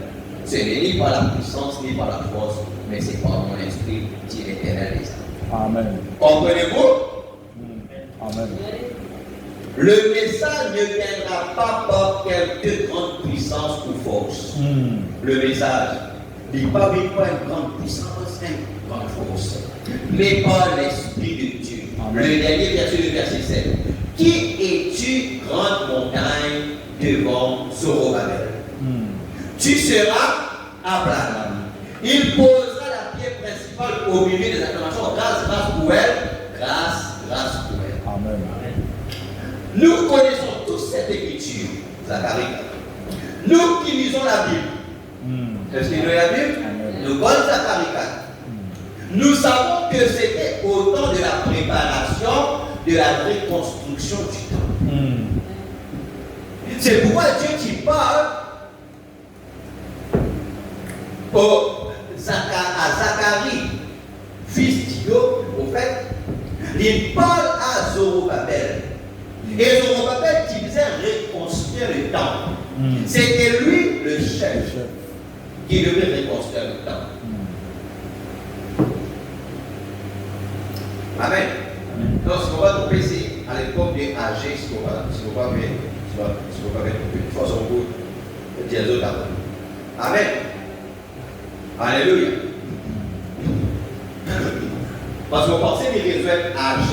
Speaker 3: Ce n'est ni par la puissance ni par la force, mais c'est par mon esprit, dit l'Éternel des armées.
Speaker 4: Amen.
Speaker 3: Comprenez-vous?
Speaker 4: Amen.
Speaker 3: Le message ne viendra pas par quelque grande puissance ou force. Le message n'est pas une grande puissance, une grande force, mais par l'Esprit de Dieu.
Speaker 4: Amen.
Speaker 3: Le dernier verset, le verset 7. Qui es-tu, grande montagne, devant Zorobabel? Tu seras Abraham. Il posera la pierre principale au milieu des acclamations. Grâce, grâce pour elle. Grâce, grâce pour elle.
Speaker 4: Amen.
Speaker 3: Nous connaissons tous cette écriture, Zacharie. Nous qui lisons la Bible, est-ce qu'il y a la Bible? Nous connaissons Zacharie 4. Nous savons que c'était au temps de la préparation de la reconstruction du temple. C'est pourquoi Dieu qui parle à Zacharie, fils d'Ido, le prophète, il parle à Zorobabel. Et Zorobabel qui disait reconstruire le temple. C'était lui le chef qui devait reconstruire le temple. Amen. Donc, si on va tromper, c'est à l'époque de AG, si on va mettre, une fois son goût, dire d'autres avant. Amen. Alléluia. Parce qu'on pensait qu'il résolvait AG,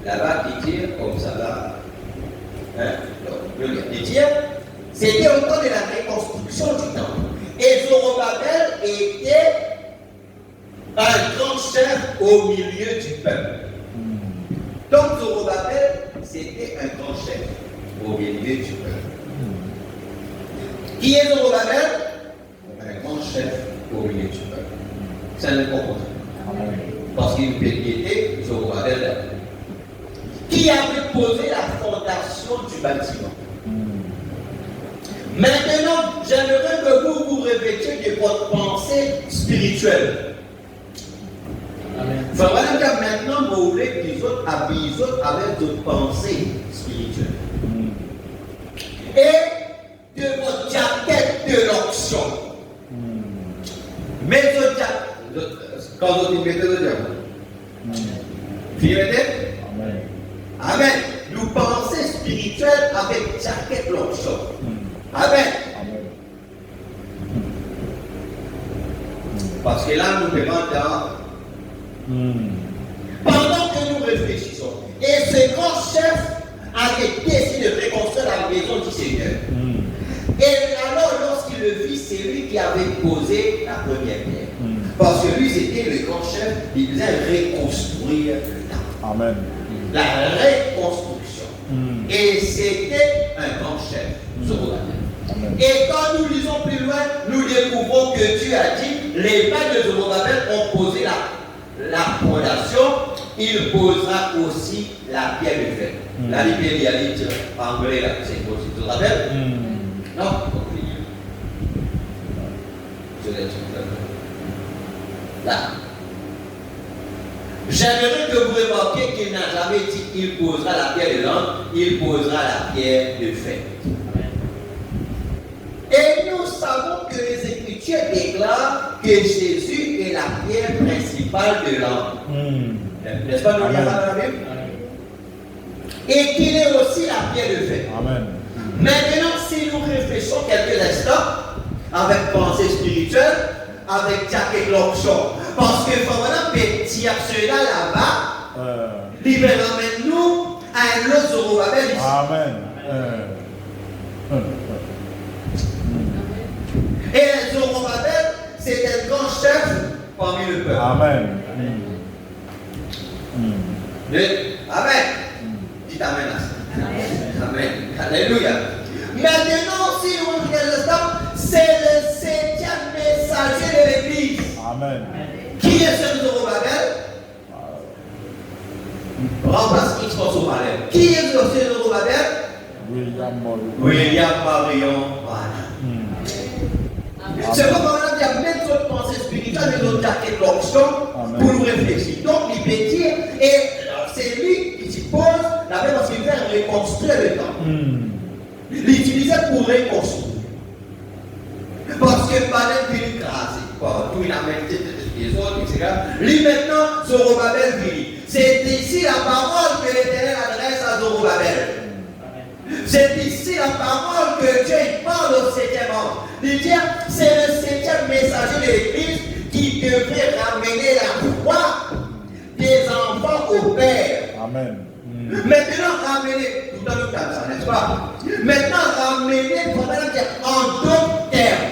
Speaker 3: là-bas, qui tire comme ça là. Il tire, c'était au temps de la reconstruction du temple. Et Zorobabel était un grand chef au milieu du peuple. Donc Zorobabel, c'était un grand chef au milieu du peuple. Qui est Zorobabel? Un grand chef au milieu du peuple. C'est un important. Parce qu'il était Zorobabel, qui avait posé la fondation du bâtiment. Maintenant, j'aimerais que vous vous revêtiez de votre pensée spirituelle. Frère Branham, maintenant, vous voulez que les autres habillent avec d'autres pensées spirituelles. Et de votre jaquette de l'onction. Mettez votre jaquette. Quand vous mettez le diable. Fiez-vous? Amen. Nous pensons spirituel avec jaquette l'onction. Amen. Parce que là, nous demandons pendant que nous réfléchissons. Et ce grand chef avait décidé de reconstruire la maison du Seigneur. Et alors, lorsqu'il le vit, c'est lui qui avait posé la première pierre. Parce que lui, c'était le grand chef, il faisait reconstruire la temple.
Speaker 4: Amen.
Speaker 3: La reconstruction. Et c'était un grand chef, Zorobabel. Et quand nous lisons plus loin, nous découvrons que Dieu a dit, les pères de Zorobabel ont posé la fondation, il posera aussi la pierre de fer. La pierre, il y a dit, en anglais, c'est quoi, c'est Zorobabel? Non, je l'ai dit. Là. J'aimerais que vous remarquiez qu'il n'a jamais dit qu'il posera la pierre de l'homme, il posera la pierre de fer. Et nous savons que les Écritures déclarent que Jésus est la pierre principale de l'homme. N'est-ce pas, nous lisons dans la Bible? Et qu'il est aussi la pierre de fer.
Speaker 4: Amen.
Speaker 3: Maintenant, si nous réfléchissons quelques instants, avec pensée spirituelle, avec jacket l'onction, parce que voilà, petit cela là-bas, libérez-nous à un autre Zorobabel ici.
Speaker 4: Amen.
Speaker 3: Et Zorobabel, c'est un grand chef parmi le peuple.
Speaker 4: Amen.
Speaker 3: Amen. Dites Amen à ça. Alléluia. Maintenant, si nous regardons, c'est le 7e messager de l'église.
Speaker 4: Amen.
Speaker 3: Qui est ce Zorobabel? Remplace X pour Zorobabel. Qui est ce Zorobabel?
Speaker 4: William Marion.
Speaker 3: William Marion. Voilà. C'est comme on a dit, même notre pensée spirituelle et notre jaquette l'option pour nous réfléchir. Donc, il peut dire, et c'est lui qui suppose la même chose qu'il fait reconstruire le temps. Il l'utilisait pour reconstruire. Parce que Baden vit écrasé. Tout il a mis les autres, etc. Lui maintenant, Zorobabel vit. C'est ici la parole que l'Éternel adresse à Zorobabel. C'est ici la parole que Dieu parle au 7e ange. Il dit, c'est le 7e messager de l'Église qui devrait ramener la foi des enfants au Père.
Speaker 4: Amen.
Speaker 3: Maintenant, ramener, tout à l'heure, ça, n'est-ce pas? Maintenant, ramener, en d'autres termes.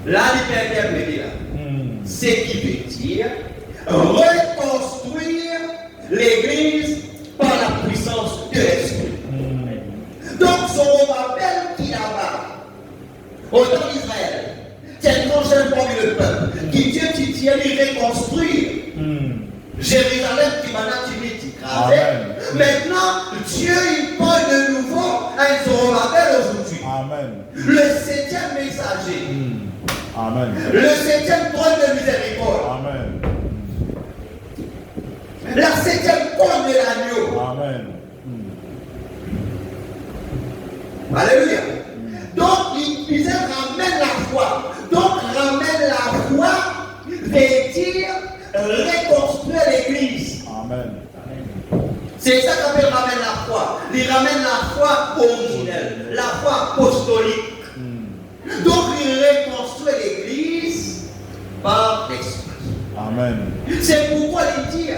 Speaker 3: Là, l'Éternel là. Ce qui veut dire reconstruire l'Église par la puissance de l'Esprit. Donc, Zorobabel qui là-bas, au temps d'Israël, c'est une prochaine fois le peuple, qui Dieu qui tient à reconstruire. Jérusalem qui maintenant tu écrasé. Maintenant, Dieu il parle de nouveau à Zorobabel aujourd'hui.
Speaker 4: Amen.
Speaker 3: Le 7e messager.
Speaker 4: Amen.
Speaker 3: Le 7e trône de miséricorde.
Speaker 4: Amen.
Speaker 3: La 7e couronne de l'agneau.
Speaker 4: Amen.
Speaker 3: Alléluia. Donc, il ramène la foi. Donc, ramène la foi veut dire reconstruire l'église.
Speaker 4: Amen.
Speaker 3: C'est ça qu'on appelle ramène la foi. Il ramène la foi originelle, la foi apostolique. Donc, il reconstruit l'église par l'esprit.
Speaker 4: Amen.
Speaker 3: C'est pourquoi il dit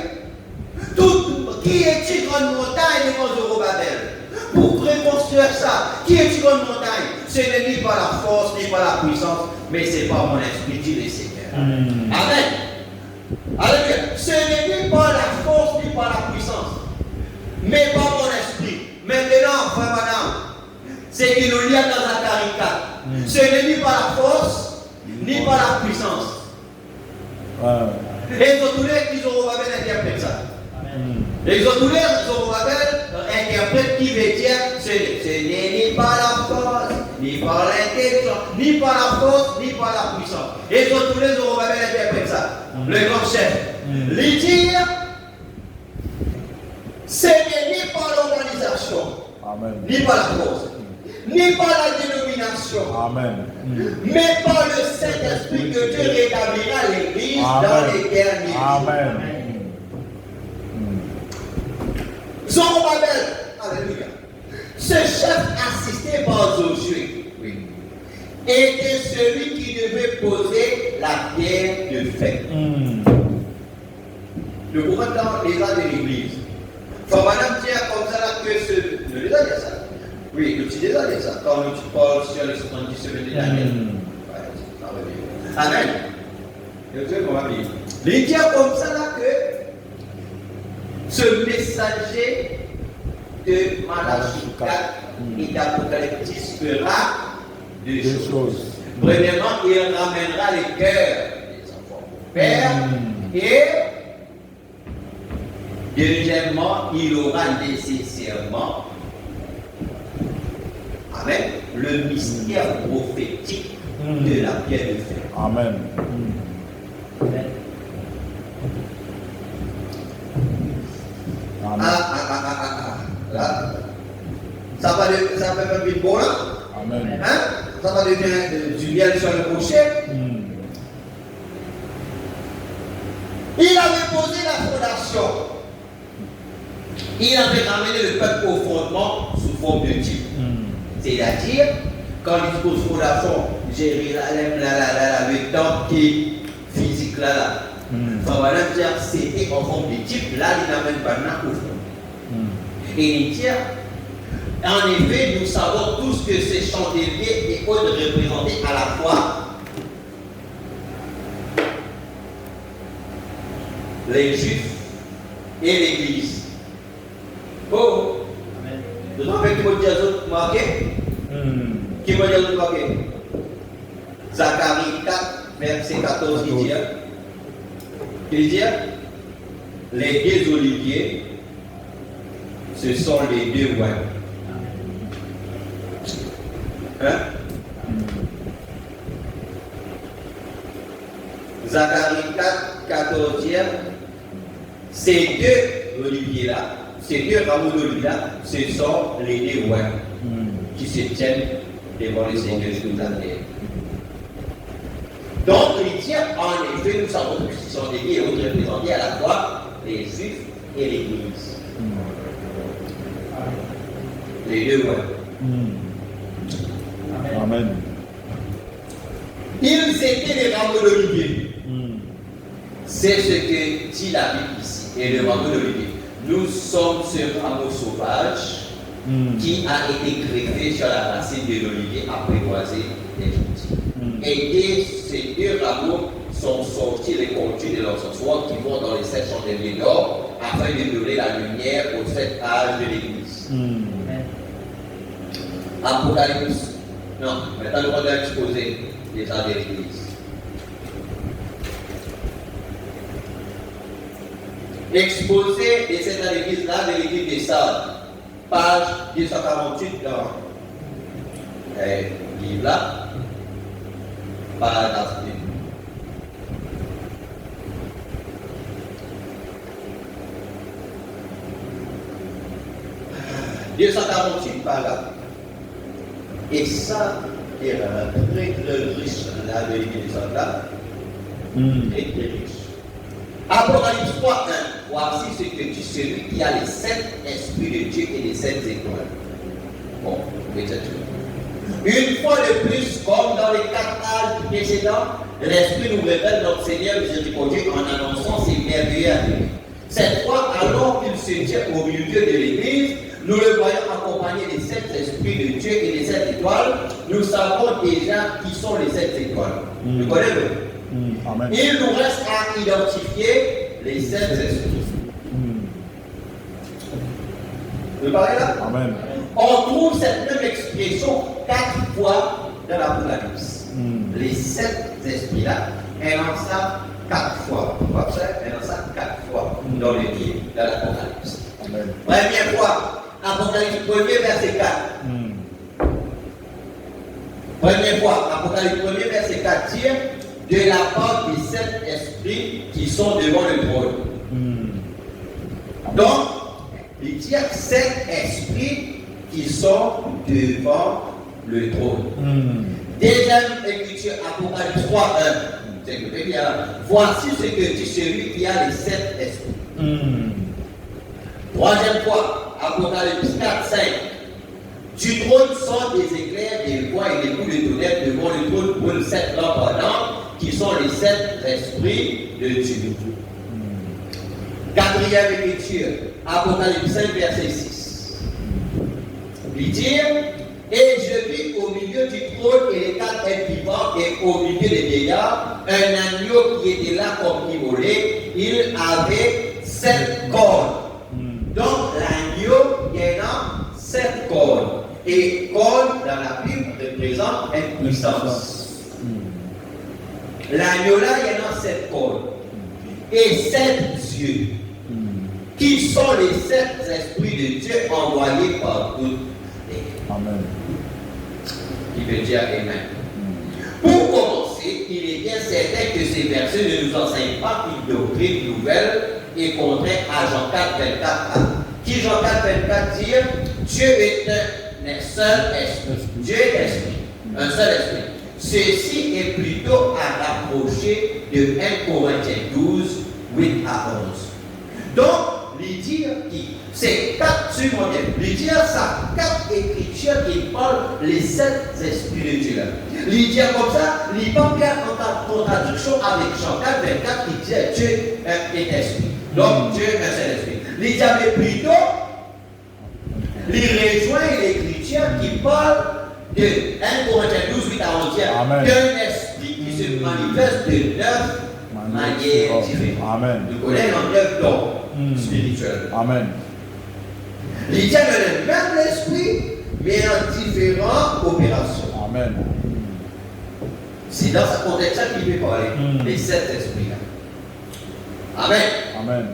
Speaker 3: qui est-il grande montagne devant Zorobabel? Pour reconstruire ça, qui est-il grande montagne? Ce n'est ni par la force, ni par la puissance, mais c'est par mon esprit, dit le Seigneur. Amen. Alléluia. Ce n'est ni par la force, ni par la puissance, mais par mon esprit. Maintenant, frère madame, c'est qu'il nous lie dans Zacharie 4. Ce n'est ni par la force, ni par la puissance. Et tous les Zorobabel interprètent ça. Les autres Zorobabel interprètent qui veut dire ce n'est ni par la force, ni par l'intelligence, ni par la force, ni par la puissance. Et les autres Zorobabel interprètent ça. Le grand chef. Il dit ce n'est ni par l'organisation, ni par la force, ni par la dénomination, mais par le Saint-Esprit que Dieu rétablira l'Église dans les derniers jours.
Speaker 4: Amen.
Speaker 3: Zorobabel, alléluia, ce chef assisté par Josué était celui qui devait poser la pierre de fait. Le commandant des ans de l'Église. Faut madame dire comme ça là que ce. Le déjà dit ça. Oui, le petit déjà dit ça. Quand tu parles sur les 70 semaines de Daniel. Amen. Je sais comment dire. Il dit comme ça là que ce messager de Malachie 4 et d'Apocalypse fera deux choses. Premièrement, il ramènera les cœurs des enfants au Père et deuxièmement, il aura nécessairement, amen, le mystère prophétique de la pierre de fer.
Speaker 4: Amen.
Speaker 3: Là, ça va devenir bon là.
Speaker 4: Amen.
Speaker 3: Hein? Ça va devenir du miel sur le rocher. Il avait posé la fondation. Il avait ramené le peuple au fondement sous forme de type. C'est-à-dire, quand il pose fondation, Jérusalem, le temple qui est physique là. C'était en forme de type, là, il n'amène pas au fond. Et il dit, en effet, nous savons tous que ces chandeliers et autres représentés à la fois les Juifs et l'Église. Oh! Nous avons qui veut dire marqué? Qui veut dire marqué? Zacharie 4, verset 14, il dit, les deux oliviers, ce sont les deux vins. Hein? Zacharie 4, 14, ces deux oliviers-là, ces deux rameaux d'olivier-là, ce sont les deux vins qui se tiennent devant le Seigneur de la terre. Donc, les tiens, en effet, nous savons qu'ils sont liés et représentés à la fois les Juifs et l'Église. Les deux vins.
Speaker 4: Amen.
Speaker 3: Ils étaient les rameaux d'olivier. C'est ce que dit la Bible ici. Et le rameau d'olivier. Nous sommes ce rameau sauvage qui a été greffé sur la racine de l'olivier apprivoisé des fruits. Et dès ces deux rameaux sont sortis les conduits de l'encensoir qui vont dans les 7 chandeliers d'or afin de donner la lumière aux 7 âges de l'Église. Apocalypse. Non, maintenant nous allons exposer les âges de l'Église. Exposé de cette église-là, de l'église des Sardes, page 248 dans le livre-là, paragraphe 2. 248 paragraphe. Et ça, est très riche, là, de l'église des Sardes, très riche. Apocalypse 3, 1. Voici ce que dit celui qui a les 7 esprits de Dieu et les 7 étoiles. Bon, peut-être. Une fois de plus, comme dans les 4 âges précédents, l'Esprit nous révèle notre Seigneur miséricordieux en annonçant ses merveilleux attributs. Cette fois, alors qu'il se tient au milieu de l'Église, nous le voyons accompagné des 7 esprits de Dieu et des 7 étoiles. Nous savons déjà qui sont les 7 étoiles. Vous connaissez?
Speaker 4: Amen.
Speaker 3: Il nous reste à identifier les 7 esprits. Vous parlez là?
Speaker 4: Amen.
Speaker 3: On trouve cette même expression 4 fois dans l'Apocalypse. Les 7 esprits-là, elle en ça 4 fois. Elle en ça 4 fois dans le livre de l'Apocalypse. Première fois, Apocalypse 1er, verset 4. Première fois, Apocalypse 1er, verset 4 dit de la part des 7 esprits qui sont devant le trône. Donc, il dit 7 esprits qui sont devant le trône. Deuxième écriture, Apocalypse 3, 1. C'est que bien. Voici ce que dit celui qui a les 7 esprits. Troisième fois, Apocalypse 4, 5. Du trône sortent des éclairs, des voix et des coups de tonnerre devant le trône brûlent 7 lampes ardentes qui sont les 7 esprits de Dieu. Quatrième écriture, Apocalypse 5, verset 6. Il dit, et je vis au milieu du trône et les 4 êtres vivants et au milieu des vieillards un agneau qui était là comme immolé. Il avait 7 cornes. Donc l'agneau, il y en a 7 cornes. Et cornes, dans la Bible, représente une puissance. L'agneau là, il y en a 7 cornes. Et 7 yeux. Qui sont les 7 esprits de Dieu envoyés par toutes les.
Speaker 4: Amen.
Speaker 3: Qui veut dire Amen. Pour commencer, il est bien certain que ces versets ne nous enseignent pas une doctrine nouvelle et contraire à Jean 4, 24a. Qui Jean 4, 24 dit Dieu est un seul esprit. Dieu est esprit. Un seul esprit. Ceci est plutôt à rapprocher de 1 Corinthiens 12, 8 à 11. Donc, l'idée qui, c'est 4 secondes. L'idée, ça 4 écritures qui parlent les 7 esprits de Dieu. L'idée comme ça, il n'y a pas de contradiction avec Jean 4, 24 qui dit Dieu est esprit. Donc, Dieu est un seul esprit. L'idée, mais plutôt, il rejoint l'écriture qui parle de 1 Corinthiens 12, 8 à 11, d'un esprit qui se manifeste de 9 manières différentes.
Speaker 4: Amen.
Speaker 3: Nous connaissons en 9 dons spirituels.
Speaker 4: Amen.
Speaker 3: Il tient le même esprit, mais en différentes opérations.
Speaker 4: Amen.
Speaker 3: C'est dans ce contexte-là qu'il veut parler, les 7 esprits-là. Amen.
Speaker 4: Amen.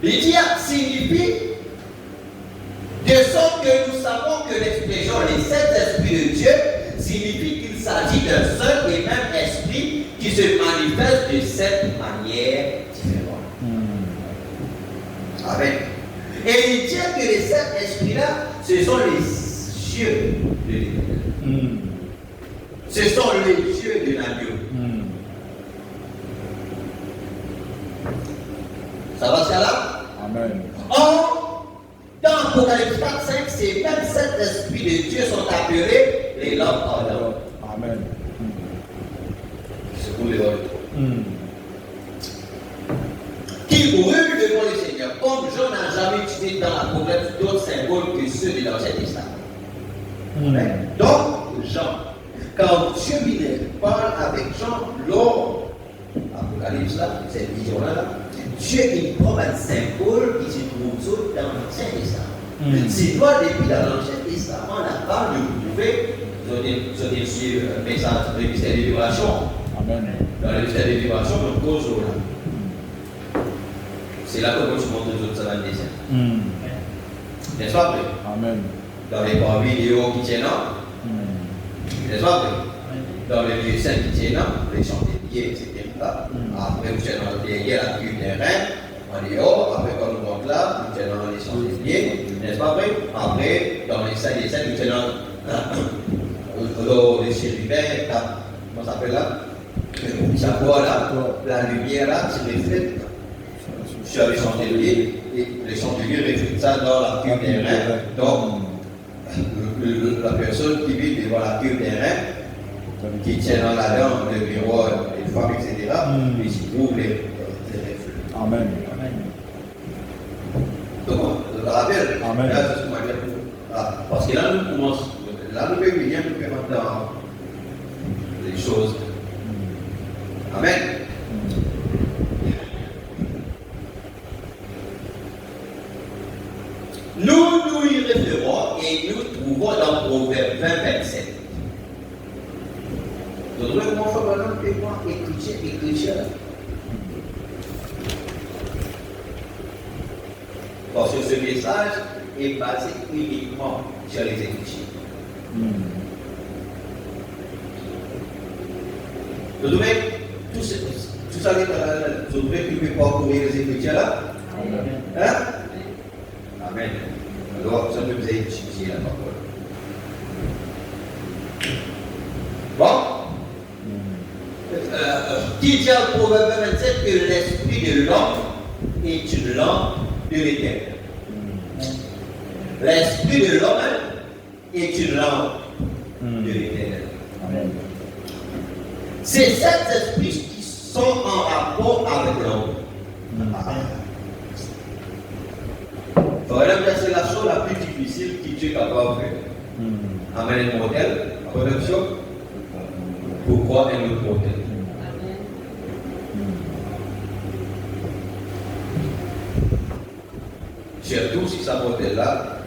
Speaker 3: Il dit signifie de sorte que nous savons que l'expression les 7 esprits de Dieu signifie qu'il s'agit d'un seul et même esprit qui se manifeste de 7 manières différentes. Amen. Et il dit que les 7 esprits-là, ce sont les yeux de l'Éternel. Ce sont les yeux de l'agneau. Ça va jusqu'à là?
Speaker 4: Amen.
Speaker 3: Or, dans Apocalypse 4, 5, ces mêmes 7 esprits de Dieu sont appelés les lampes ardentes.
Speaker 4: Amen.
Speaker 3: C'est pour les autres. Qui brûlent devant le Seigneur, comme Jean n'a jamais utilisé dans l'Apocalypse d'autres symboles que ceux de l'Ancien Testament. Donc, Jean, quand Dieu parle avec Jean, lors Apocalypse là, cette vision-là, Dieu il prend un symbole qui se trouve dans l'Ancien Testament. Si toi, depuis dans l'Ancien Testament, là-bas, vous pouvez donner sur un message de mystère de libération.
Speaker 4: Amen.
Speaker 3: Dans le mystère de libération, on pose là. C'est là que moi je montre aux autres, ça va le dessin. N'est-ce pas vrai?
Speaker 4: Amen.
Speaker 3: Dans les bas vidéos qui tiennent là, n'est-ce pas vrai? Dans les lieux saints qui tiennent là, les chandeliers, etc. Après, vous tiennent derrière la cuve des reins, en dehors. Après, quand nous monte là, vous tiennent dans les chandeliers, n'est-ce pas vrai? Après, dans les salles des scènes, vous tiennent dans les chérubins, comment ça s'appelle là? Ça voit là, la lumière là, qui reflète sur les chandeliers, et les chandeliers reflètent ça dans la cuve des reins. Donc, la personne qui vit devant la cuve des reins, qui tient dans la dent le miroir, les femmes, etc., ils s'y trouvent les reflets.
Speaker 4: Amen.
Speaker 3: Donc, je te rappelle,
Speaker 4: Amen.
Speaker 3: là, c'est ce qu'on va dire. Parce que là, nous commençons, là, nous pouvons bien nous faire dans les choses. Amen. Nous y référons et nous trouvons dans Proverbe 20, 27. Vous devez comment faire maintenant que moi, écriture. Parce que ce message est basé uniquement sur les Écritures. Vous devez, tout ça, vous devez que vous parcourir les Écritures là. Hein? Amen. Alors, ça nous a étudié la parole. Bon? Qui dit en Proverbe 27 que l'esprit de l'homme est une lampe de l'Éternel. L'esprit de l'homme est une lampe de l'Éternel. C'est cet esprit qui sont en rapport avec l'homme. Il faudrait placer la chose la plus difficile que Dieu est capable de faire. Amener un modèle, production. Pourquoi un autre modèle? Surtout si ça modèle-là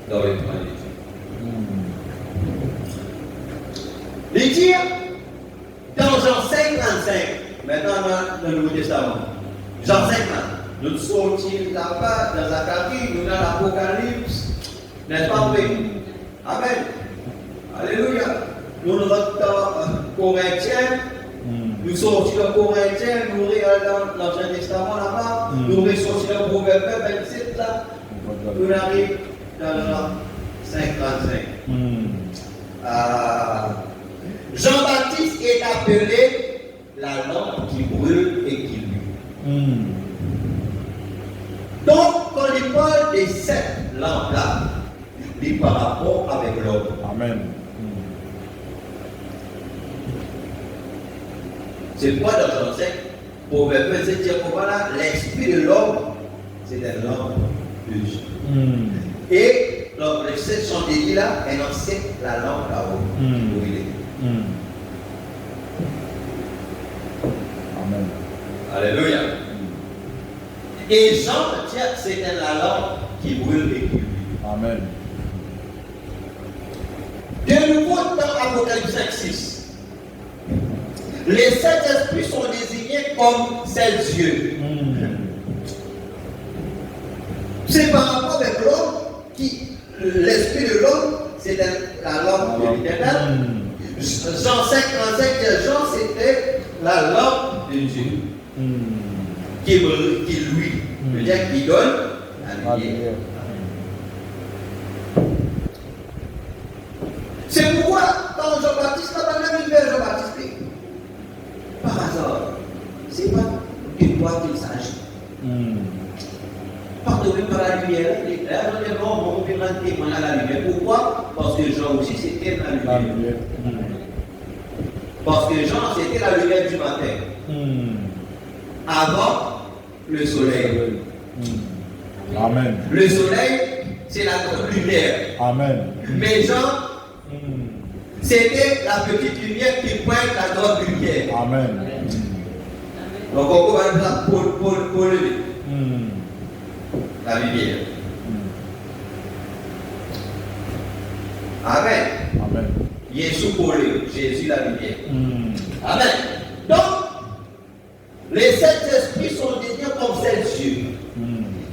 Speaker 3: dans les plans de Dieu. Il dit dans Jean 5, 35, maintenant dans le Nouveau Testament, Jean 5, nous sortons là-bas dans Zacharie, nous dans l'Apocalypse, n'est-ce pas vrai? Amen. Alléluia. Nous rentrons dans Corinthiens, nous sortons dans Corinthiens, nous regardons dans l'Ancien Testament là-bas, nous ressortons dans Proverbe 27 là, nous arrivons dans Jean 5, 35. Jean-Baptiste est appelé la lampe qui brûle et qui luit. Donc, quand il parle de cette lampe-là, il est par rapport avec l'homme.
Speaker 4: Amen.
Speaker 3: C'est pas dans Jean 5, Proverbe 27 dit que voilà, l'esprit de l'homme, c'est un lampe de Dieu. Et donc, les 7 chandeliers là, elle en sait la lampe là-haut, où il est.
Speaker 4: Amen.
Speaker 3: Alléluia. Et Jean, c'est la lampe qui brûle et qui luit.
Speaker 4: Amen.
Speaker 3: De nouveau, dans Apocalypse 5:6, les 7 esprits sont désignés comme 7 yeux. C'est par rapport avec l'homme qui, l'esprit de l'homme, c'est la lampe de l'Éternel. Jean 5, 35, Jean, c'était la lampe de Dieu. Qui lui, c'est-à-dire qui donne la lumière. C'est pourquoi, quand Jean-Baptiste, quand même une belle Jean-Baptiste, par hasard, c'est pas de toi qu'il s'agit. Pardonné par la lumière, l'éclair, on peut rendre témoin à la lumière. Pourquoi? Parce que Jean aussi, c'était la lumière. Parce que Jean, c'était la lumière du matin. Avant le soleil.
Speaker 4: Amen.
Speaker 3: Le soleil, c'est la grande lumière.
Speaker 4: Amen.
Speaker 3: Mais Jean, c'était la petite lumière qui pointe la grande lumière.
Speaker 4: Amen.
Speaker 3: Donc on va dire pour la lumière. Amen.
Speaker 4: Amen.
Speaker 3: Jésus la lumière. Amen. Donc, les 7 esprits sont désignés comme 7 yeux.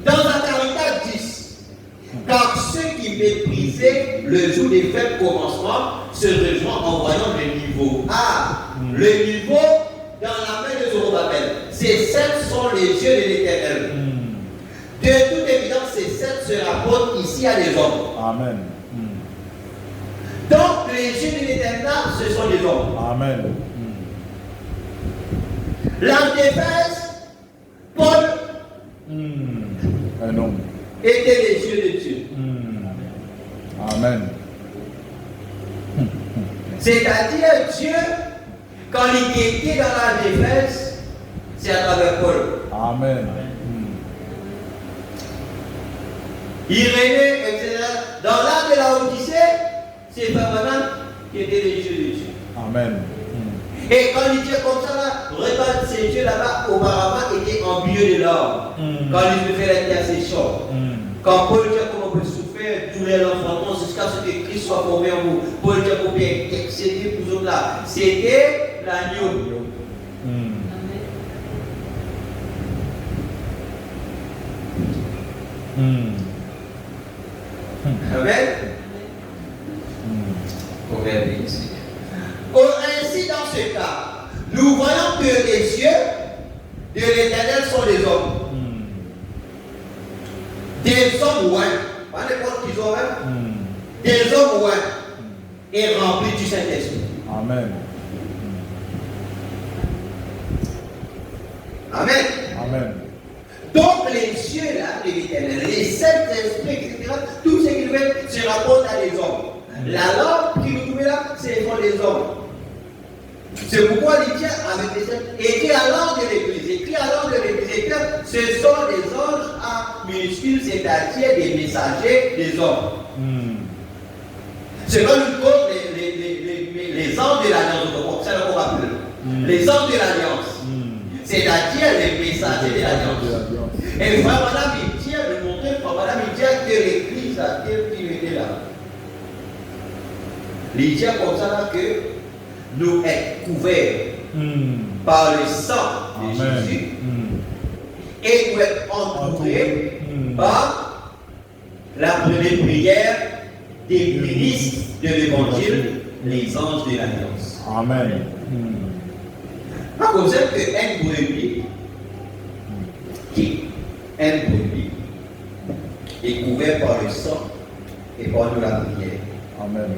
Speaker 3: Dans Zacharie 10, car ceux qui méprisaient le jour des fêtes commencement se rejoignent en voyant le niveau. Le niveau dans la main de Zorobabel. Ces 7 sont les yeux de l'Éternel. De toute évidence, ces 7 se rapportent ici à des hommes.
Speaker 4: Amen.
Speaker 3: Donc, les yeux de l'Éternel, ce sont des hommes.
Speaker 4: Amen.
Speaker 3: L'Antéphèse, Paul,
Speaker 4: un homme.
Speaker 3: était les yeux de Dieu.
Speaker 4: Amen.
Speaker 3: C'est-à-dire, Dieu, quand il était dans l'Antéphèse, c'est à travers Paul.
Speaker 4: Amen.
Speaker 3: Irénée, etc. Dans l'art de la Odyssée, c'est Madame qui était les yeux de Dieu.
Speaker 4: Amen.
Speaker 3: Et quand il dit comme ça, là, regarde ces yeux là-bas, auparavant étaient en milieu de l'or. Quand il fait l'intercession. Quand Paul dit comment on peut souffrir, tous les enfants, jusqu'à ce que Christ soit formé en vous. Paul dit qu'on peut excéder pour eux là. C'était l'agneau. Amen. Ainsi, dans ce cas, nous voyons que les yeux de l'Éternel sont des hommes. Des hommes ouins. Pas n'importe qui sont des hommes ouins et remplis du Saint-Esprit.
Speaker 4: Amen.
Speaker 3: Amen.
Speaker 4: Amen.
Speaker 3: Donc les yeux là de l'Éternel, les 7 esprits, etc., tout ce qui fait se rapporte à des hommes. La lampe qui nous trouve là, c'est pour les hommes. C'est pourquoi il dit avec les 7, écrit à l'ange de l'Église, écrit à l'ange de l'Église, ce sont des anges à minuscules, c'est-à-dire des messagers des hommes. C'est comme une cause les anges de l'Alliance, c'est le qu'on appelle. Les anges de l'Alliance. C'est-à-dire les messagers de l'Alliance. Et Frère Madame, il tient de montrer, Frère Madame, il tient que l'Église a qui était là. Il tient comme ça là que nous sommes couverts par le sang de Jésus et nous sommes entourés par la première prière des ministres de l'Évangile, les anges de l'Alliance.
Speaker 4: Amen.
Speaker 3: Pas comme ça que un brebis est couvert par le sang et par nous la prière.
Speaker 4: Amen.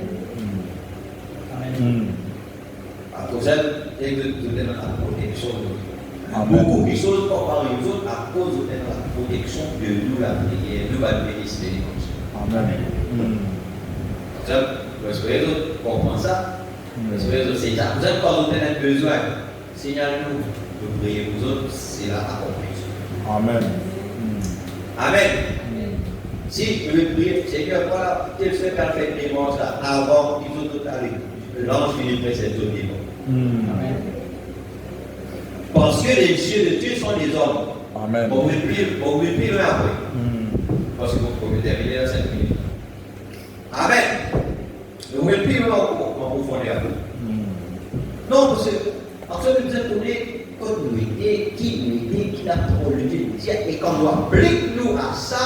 Speaker 3: À cause de la protection de nous.
Speaker 4: Amen.
Speaker 3: Beaucoup de choses pas par les autres à cause de la protection de nous la prière. Nous allons bénir l'évangile.
Speaker 4: Amen.
Speaker 3: Parce que les autres comprennent ça. Parce que les autres, c'est ça. Vous avez quand vous avez besoin, signalez-nous de prier pour vous autres, c'est là accompli.
Speaker 4: Amen.
Speaker 3: Amen. Si vous voulez prier, Seigneur, voilà, quel serait parfaitement ça avant qu'ils ont tout arrivé. L'ange qui précède au démon. Amen. Parce que les yeux de Dieu sont des hommes.
Speaker 4: Amen.
Speaker 3: On vous prie loin après. Parce que vous pouvez terminer la 5 minutes. retourner comme nous était, qui la parole de Dieu dit, et qu'on doit appliquer-nous à ça,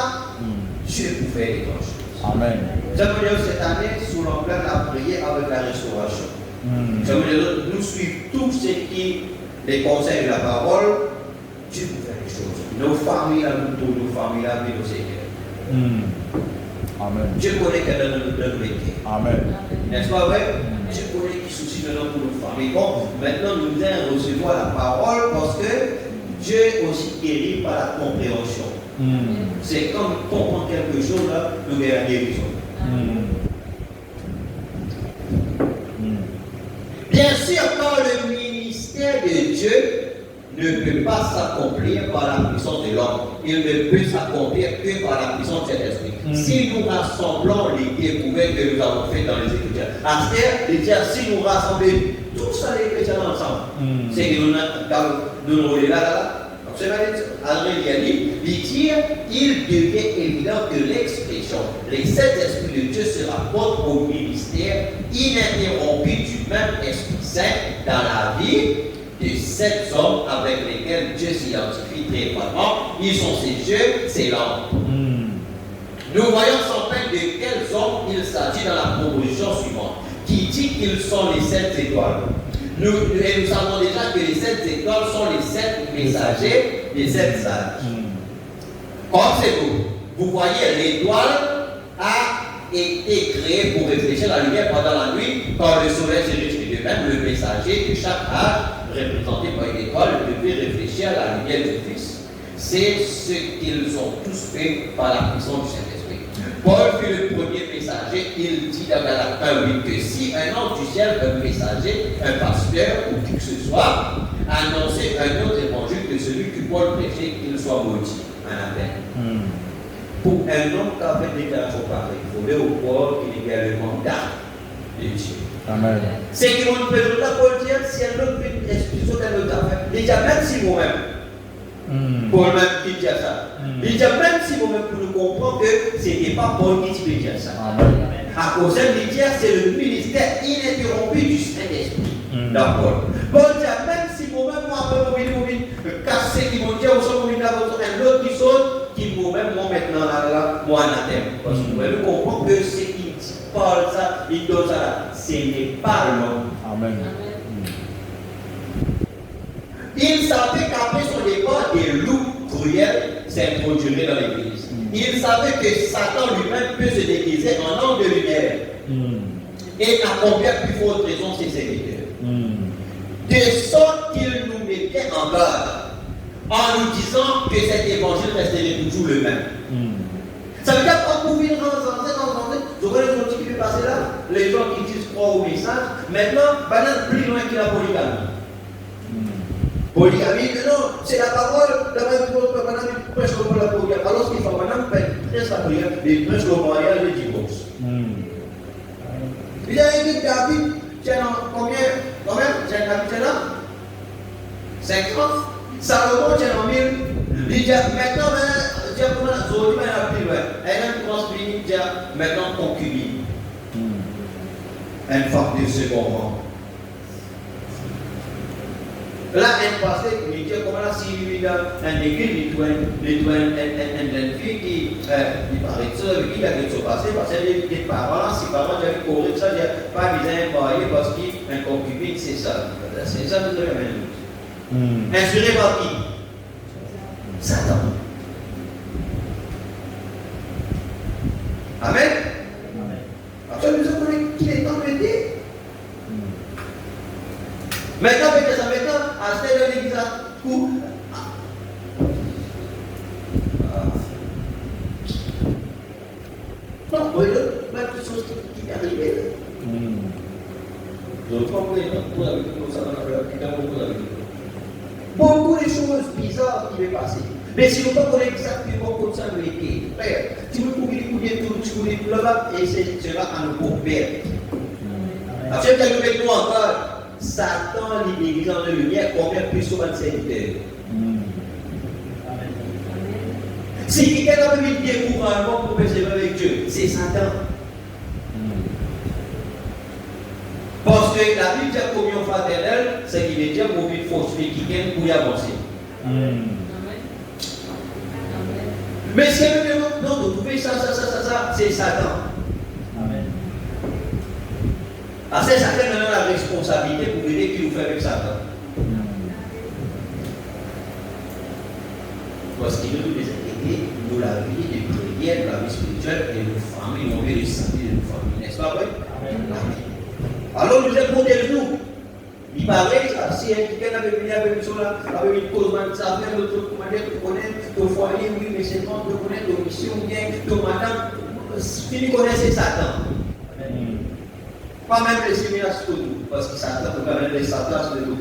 Speaker 3: Dieu peut faire des grandes choses.
Speaker 4: Amen.
Speaker 3: Ça veut dire que cette année, sous l'emploi de la prière avec la restauration. Ça veut dire que nous suivons tout ce qui les conseils de la parole, Dieu peut faire des choses. Nos familles, nos familles, nos Seigneurs.
Speaker 4: Amen.
Speaker 3: Dieu connaît qu'elle a notre vérité.
Speaker 4: Amen.
Speaker 3: N'est-ce pas vrai? Dieu connaît qui soucie maintenant pour nos familles. Bon, maintenant nous allons recevoir la parole parce que Dieu est aussi guéri par la compréhension. C'est comme comprendre quelque chose là, nous avons la guérison. Bien sûr, quand le ministère de Dieu ne peut pas s'accomplir par la puissance de l'homme, il ne peut s'accomplir que par la puissance de cet esprit. Si nous rassemblons les découvertes que nous avons faites dans les Écritures, à ce terre, si nous rassemblons tous les chrétiens ensemble, c'est que nous nous là. Il devient évident que l'expression, les 7 esprits de Dieu se rapportent au ministère ininterrompu du même Esprit Saint dans la vie de 7 hommes avec lesquels Dieu s'identifie très fortement. Ils sont ses yeux, ses langues. Nous voyons sans peine de quels hommes il s'agit dans la proposition suivante, qui dit qu'ils sont les 7 étoiles. Nous savons déjà que les 7 étoiles sont les 7 messagers des 7 sages. Comme c'est vous voyez, l'étoile a été créée pour réfléchir la lumière pendant la nuit, quand le soleil se réjouit de même, le messager de chaque âge, représenté par une étoile, devait réfléchir à la lumière du Fils. C'est ce qu'ils ont tous fait par la puissance du Saint-Esprit. Paul fut le premier messager. Il dit dans Galates 1:8 que si un ange du ciel, un messager, un pasteur ou qui que ce soit, annonçait un autre évangile que celui que Paul prêchait, qu'il soit maudit. Amen. Pour un homme qui a fait une déclaration pareille, il faudrait au corps qu'il y ait le mandat de Dieu.
Speaker 4: Amen.
Speaker 3: C'est qu'ils vont nous présenter à Paul dire si un autre fait une explication d'un autre affaire. Il dit même si moi-même, Paul même qui dit ça. Il dit même si moi-même pour nous comprendre que ce n'était pas Paul qui dit ça.
Speaker 4: Amen.
Speaker 3: À cause de dire c'est le ministère ininterrompu du Saint-Esprit. D'accord. Paul dit même si moi-même casser qui vont dire au son mobile un autre qui saute qui moi-même moi maintenant là moi anathème. Parce que nous comprenons que ce qui parle ça, il donne ça là, ce n'est pas l'homme.
Speaker 4: Amen.
Speaker 3: Il savait qu'après son départ, des loups cruels s'introduiraient dans l'église. Il savait que Satan lui-même peut se déguiser en ange de lumière et accomplir plus forte raison ses serviteurs. De sorte qu'il nous mettait en garde en nous disant que cet évangile resterait toujours le même. Ça veut dire qu'on pouvait rencontrer. Je vois les gens qui peuvent passer là, les gens qui disent croire au message. Maintenant, plus loin que la polygamie. Polygamie, non, c'est la parole. La même chose, presque comme la polygamie. Alors ce qu'il faut maintenant, presque la polygamie, presque le mariage et le divorce. Il a dit David, combien David tient là 50. Salomon tient en 1000. Il dit maintenant, Zoli va plus loin. Elle a transmis, maintenant concubine. Une femme de second rang. Là, un passé qui dit comment là, si lui a un église, il doit une fille qui paraît ça, qui a quelque chose passé, parce que les parents, si les parents avaient couru ça, il n'y a pas besoin de marier parce qu'un concubine, c'est ça. C'est ça tout la même chose. Inspiré par qui? Satan. Amen. Après, nous avons qu'il est temps de l'aider. Maintenant, avec ça, à ce de l'église, non, oui, même quelque chose qui est arrivé. Je reprends pour la vie comme ça, beaucoup de choses bizarres qui vont passer. Mais si nous ne connaissons pas exactement comme ça, nous l'été, frère, si nous pouvons écouter tout, si vous voulez là-bas, et c'est là à nous pour perdre. Après, quand nous mettons encore, Satan, l'église en lumière, combien plus souvent de serviteurs. Si quelqu'un a mis des gouvernements pour persévérer avec Dieu, c'est Satan. Parce que la Bible dit communion fraternelle, c'est qu'il immédiat pour une force qui gagne pour y avancer. Mais si elle me demande, non, vous pouvez ça, c'est Satan.
Speaker 2: Amen.
Speaker 3: Ah, c'est Satan qui a la responsabilité pour aider qui nous fait avec Satan. Parce qu'il nous les aider, nous la vie de prière, la vie spirituelle et nos familles, nos vies de santé de nos familles. N'est-ce pas vrai? Amen. Alors nous avons des nous. Il paraît ça, si quelqu'un avait venu avec nous là, avec une cause, ça fait notre commandant, tu connais ton foyer, oui, mais c'est quand tu connais ton mission, bien, ton madame, qui nous connaît, c'est Satan. Pas même les séminaires sur nous, parce que Satan, peut quand même les Satan sur nous.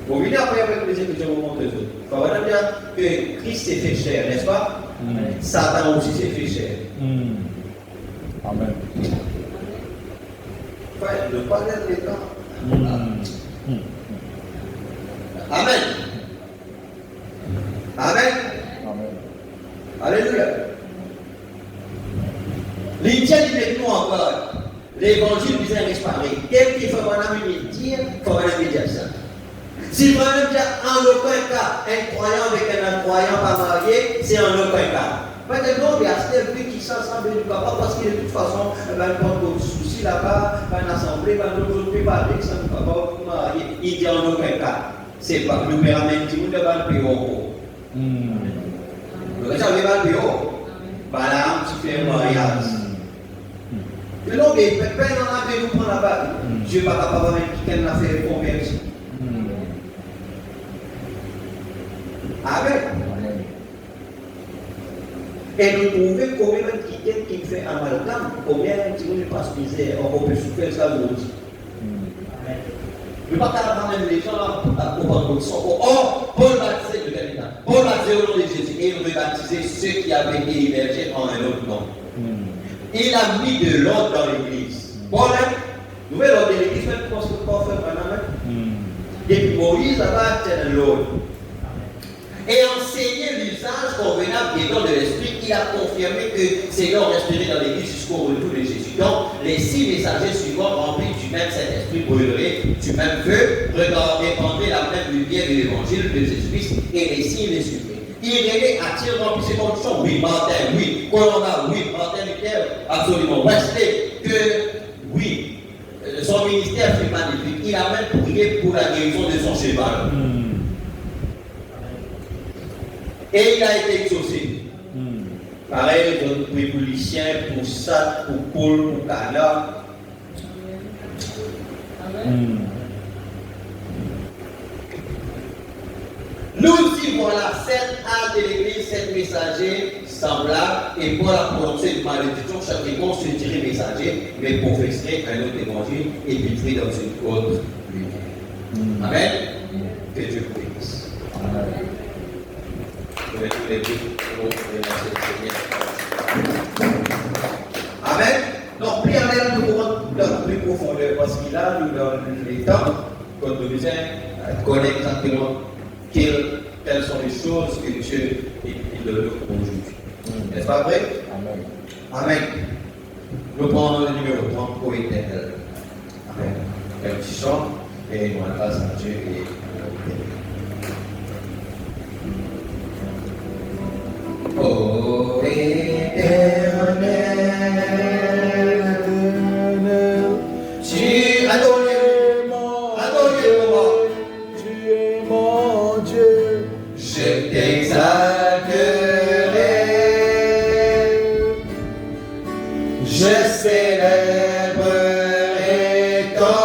Speaker 3: Bon, oui, après, avec les études, je vous montre les autres. Il faut vraiment dire que Christ s'est fait chair, n'est-ce pas? Satan aussi s'est fait chair.
Speaker 4: Amen.
Speaker 3: Frère, ne pas être les temps. Amen. Amen.
Speaker 4: Amen.
Speaker 3: Alléluia. L'Indien dit avec nous encore. L'évangile nous a réparé. Quel qu'il faut dire, il faut dire ça. Si vraiment il y a en aucun cas un croyant avec un incroyant pas marié, c'est en aucun cas. Maintenant, il y a certains qui s'assemblent du papa parce que de toute façon, il y a un souci là-bas, une assemblée, nous autres peut parler, ça ne va pas marier. Il dit en aucun cas. C'est pas le père amène tout le monde va le payer. Le reste, il va le payer. Voilà, tu fais un mariage. Mais non, mais personne n'en a fait nous prendre là-bas. Dieu n'est pas capable de quelqu'un n'a fait conversion. Amen. Et nous pouvons combien même quelqu'un qui fait amalgame, combien même qui ne passe misère, on peut souffrir ça aussi. Ne pas qu'à même les gens à comprendre son corps. Or, Paul baptisait le Canada. Paul baptisait au nom de Jésus et il veut baptiser ceux qui avaient été immergés en un autre nom. Il a mis de l'ordre dans l'église. Paul, nouvelle ordre de l'église, fait pour ce qu'on fait maintenant. Depuis Moïse, ça va être l'ordre. Et enseigner l'usage convenable des dons de l'Esprit, il a confirmé que ces dons respirés dans l'Église jusqu'au retour de Jésus. Donc, les 6 messagers suivants remplis du même Saint-Esprit brûleraient du même feu, répandraient la même lumière de l'Évangile de Jésus-Christ et les signes les suivraient. Irénée a-t-il rempli ses conditions? Oui. Martin, oui. Colonna, oui. Martin Luther, absolument. Wesley, que oui. Son ministère fut magnifique. Il a même prié pour la guérison de son cheval. Et il a été exaucé. Pareil, pour les policiers, pour ça, pour Paul, pour Cana. Nous y voilà 7 âges de l'église, 7 messagers semblables, et pour la prononcer une malédiction, chacun se dirait messager, mais professerait un autre évangile et vivrait dans une autre lumière. Amen. Que Dieu vous bénisse. Amen. Amen. Donc, plus en l'air, nous pouvons dans plus profondeur parce qu'il a nous donne les temps quand nous disons connaître exactement quelles sont les choses que Dieu il donne aujourd'hui. N'est-ce pas vrai? Amen. Amen. Nous prenons le numéro 30 pour éternel. Amen. Un petit chant et nous allons grâce à Dieu et oh éternel, tu adoré
Speaker 4: Tu es mon Dieu.
Speaker 3: je t'exalterai, je célébrerai ton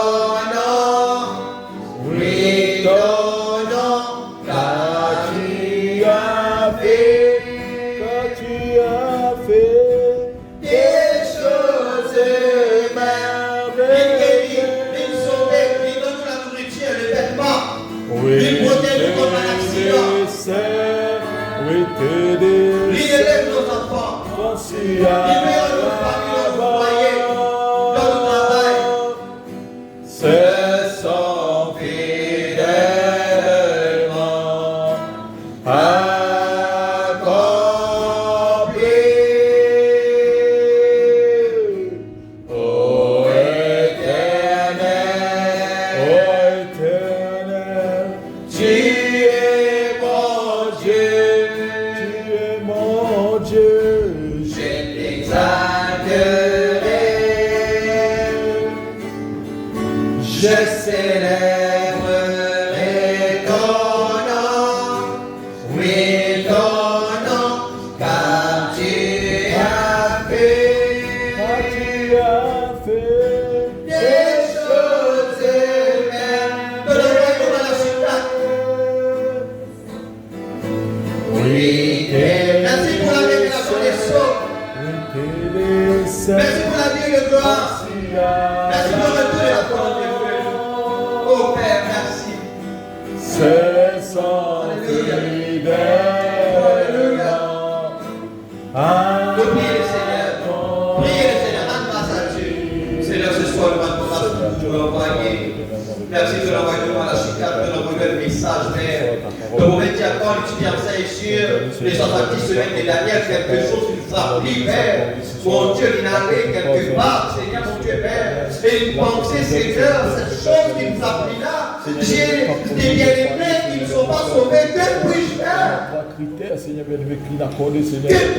Speaker 3: nom, oui ton nom, car tu as fait des choses merveilleuses. Il sauve, il donne la nourriture, le vêtement.
Speaker 4: Oui,
Speaker 3: Il protège contre un accident.
Speaker 4: oui,
Speaker 3: Il élève nos enfants. Il met nos familles, nos foyers, dans le travail.
Speaker 4: Se sont fidèlement accomplis. Ô éternel, mon Dieu,
Speaker 3: je t'exalterai. Je célébrerai ton nom, oui ton nom, car tu as fait des choses merveilleuses. Donnez-moi la suite. Oui, merci pour la révélation des sceaux. Merci pour la vie de gloire. Merci pour le retour de la parole de Dieu. Oh Père, merci.
Speaker 4: C'est son fidèlement.
Speaker 3: Nous prions le Seigneur. Priez le Seigneur. Rends grâce à Dieu. Seigneur, ce soir, nous rendons grâce pour nous envoyer. Merci de l'envoyer devant la chicane, de l'envoyer le message, Père. Le mauvais diacre, l'étudiant ça est sûr. Les Jean-Baptiste semaines de Daniel, quelque chose qui nous frappe, Père. Mon Dieu, il allait quelque part, Seigneur, mon Dieu, Père. Et une pensée, Seigneur, cette chose qui nous frappe là. J'ai des bien-aimés qui ne sont pas sauvés. Que puis-je faire? Que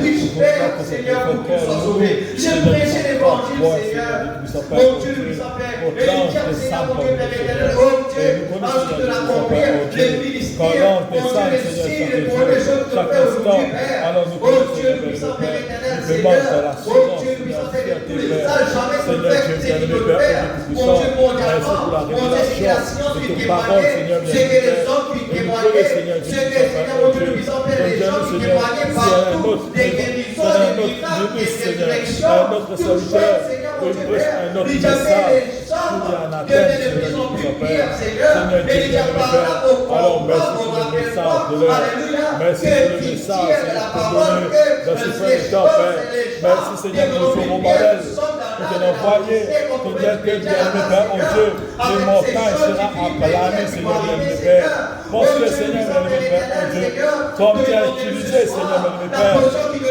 Speaker 3: puis-je faire, Seigneur, pour qu'ils soient sauvés? J'ai prêché l'évangile, Seigneur. Mon Dieu, nous sommes Père. Et il dit, Seigneur, mon Dieu, Père éternel, oh Dieu, ensuite de l'accomplir, les ministères, mon Dieu, les signes, les premiers choses que fait aujourd'hui, Père. Oh Dieu, nous sommes Père éternel, Seigneur. Oh Dieu, nous sommes Père de tous les âges, jamais que le fait, c'est qui peut le faire. Mon Dieu, mondialement, mon Dieu, c'est que la science qui témoignait, c'est que les hommes qui témoignaient, c'est que, Seigneur, mon Dieu, nous sommes Père, les gens qui témoignaient partout, des guérisons, des miracles, des résurrections, toutes choses, Seigneur, mon Dieu, Père. Il y avait les hommes qui étaient de plus en plus pires, Seigneur, et il y a par là au combat, on rappelle pas, alléluia, que tu tiens de la parole, que les choses, les gens,
Speaker 4: merci Seigneur, nous sommes malades. Nous allons envoyer, Seigneur, que bien-aimé Père, mon Dieu, les montagnes seront acclamées, Seigneur, bien-aimé Père. Parce que Seigneur, bien-aimé Père, mon Dieu, comme tu as utilisé, Seigneur, bien-aimé Père,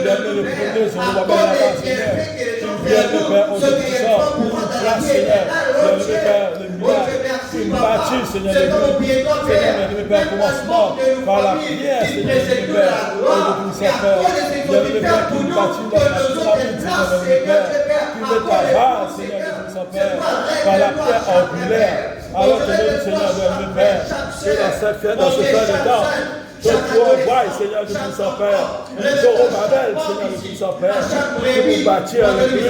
Speaker 4: bien-aimé le premier, je nous rappelle là-bas, Seigneur, bien-aimé Père, on te puissant, grâce Seigneur, bien-aimé Père, le miracle, une bâtie, Seigneur, bien-aimé Père, commencement par la prière, Seigneur, bien-aimé Père, on te puissant, Père, bien-aimé Père, une bâtie dans la pyramide, Seigneur, bien-aimé Père, tu mets ta base, Seigneur, bien-aimé Père, par la pierre angulaire, alors que notre Seigneur, bien-aimé Père, c'est la seule pierre dans ce temps de temps. Je te envoie, Seigneur, de tout son Père. Zorobabel, Seigneur, de tout son Père. Pour nous bâtir l'église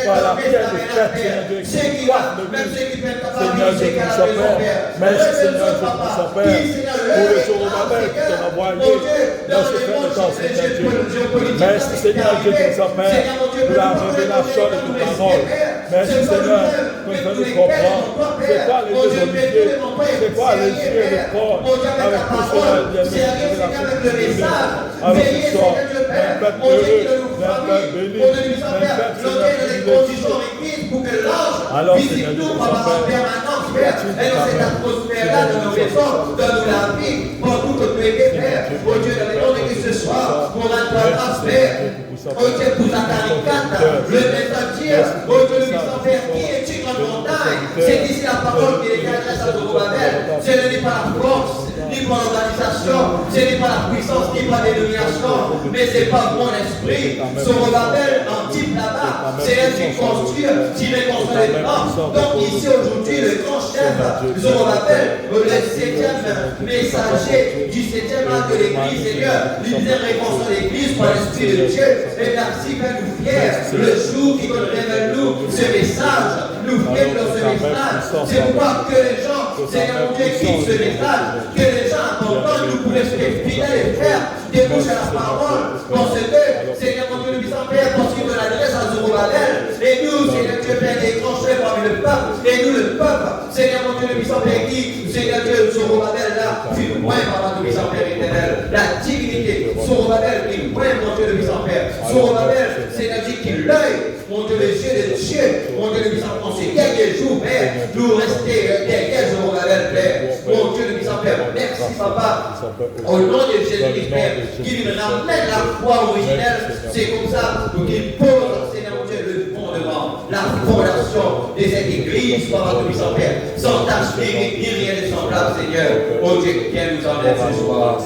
Speaker 4: par la pierre de fête, Seigneur, de victoire de vie. Seigneur, de tout son Père. Merci, Seigneur, de tout son Père. Pour le Zorobabel qui t'en a envoyé dans ce temps de temps, Seigneur Dieu. Merci, Seigneur, de tout son Père. Pour la révélation de toute parole. Merci, Seigneur, que nous nous comprendre. C'est pas les yeux oliviers, c'est pas les yeux et le corps avec tout cela, bien
Speaker 3: c'est avec le message.
Speaker 4: alors
Speaker 3: Veillez,
Speaker 4: ce soir,
Speaker 3: Seigneur, Dieu Père,
Speaker 4: un peuple
Speaker 3: mon Dieu,
Speaker 4: heureux,
Speaker 3: de nos
Speaker 4: un peuple
Speaker 3: familles,
Speaker 4: béni,
Speaker 3: mon Dieu, nous sommes
Speaker 4: un
Speaker 3: Père,
Speaker 4: peuple,
Speaker 3: nous
Speaker 4: Seigneur,
Speaker 3: donne les conditions requises pour que
Speaker 4: Alors,
Speaker 3: l'ange visite
Speaker 4: Seigneur,
Speaker 3: nous
Speaker 4: nous
Speaker 3: pendant
Speaker 4: sommes
Speaker 3: la permanence, Père. Et dans cette atmosphère-là de nos maisons, donne-nous la vie, pour tout que tu es Père. Mon Dieu, dans le nom de Christ ce soir, pour rendre grâce, Père. Oh Dieu, pour ta caricate, le messager, oh Dieu, nous sommes Père, qui est-il en montagne? C'est ici la parole qui est adresse à Zorobabel. Ce n'est pas la force, ni par l'organisation, ce n'est pas la puissance, ni par l'illumination, mais c'est par mon esprit. Zorobabel en type là-bas, c'est elle qui construit, qui met construire les plans. Donc ici aujourd'hui, le grand chef Zorobabel, le 7e messager du 7e acte de l'église, Seigneur, il vient reconstruire l'église par l'esprit de Dieu. Et merci, Père, nous fiers, le jour qui nous révèle nous ce message, nous fiers dans ce message. C'est pourquoi que les gens, Seigneur mon Dieu, quittent ce message, que les gens entendent, nous pouvons rester fidèles et faire déboucher la parole, parce que, Seigneur mon Dieu, nous disons, Père, parce qu'il me l'adresse à Zorobabel, et nous, Seigneur Dieu, Père, des grands chefs parmi le peuple, et nous, le peuple, Seigneur mon Dieu, nous disons, Père, qui, Seigneur Dieu, Zorobabel, là, tu moins, pardon, nous disons, Père éternel, la divinité, Zorobabel, qui moins, mon Dieu, nous disons, Père, Zorobabel, Seigneur Dieu, qui l'œil, mon Dieu, les yeux de Dieu, mon Dieu, nous disons, en ces quelques jours, Père, nous rester derrière Zorobabel, Père, mon Dieu, nous disons, Père, merci, Papa, au nom de Jésus-Christ, Père, qui nous ramène la foi originelle, c'est comme ça qu'il pose, Seigneur mon Dieu, le fondement, la fondation de cette église, Papa, nous disons, Père, sans tâche, ni rien de semblable, Seigneur, oh Dieu, viens nous en aide ce soir,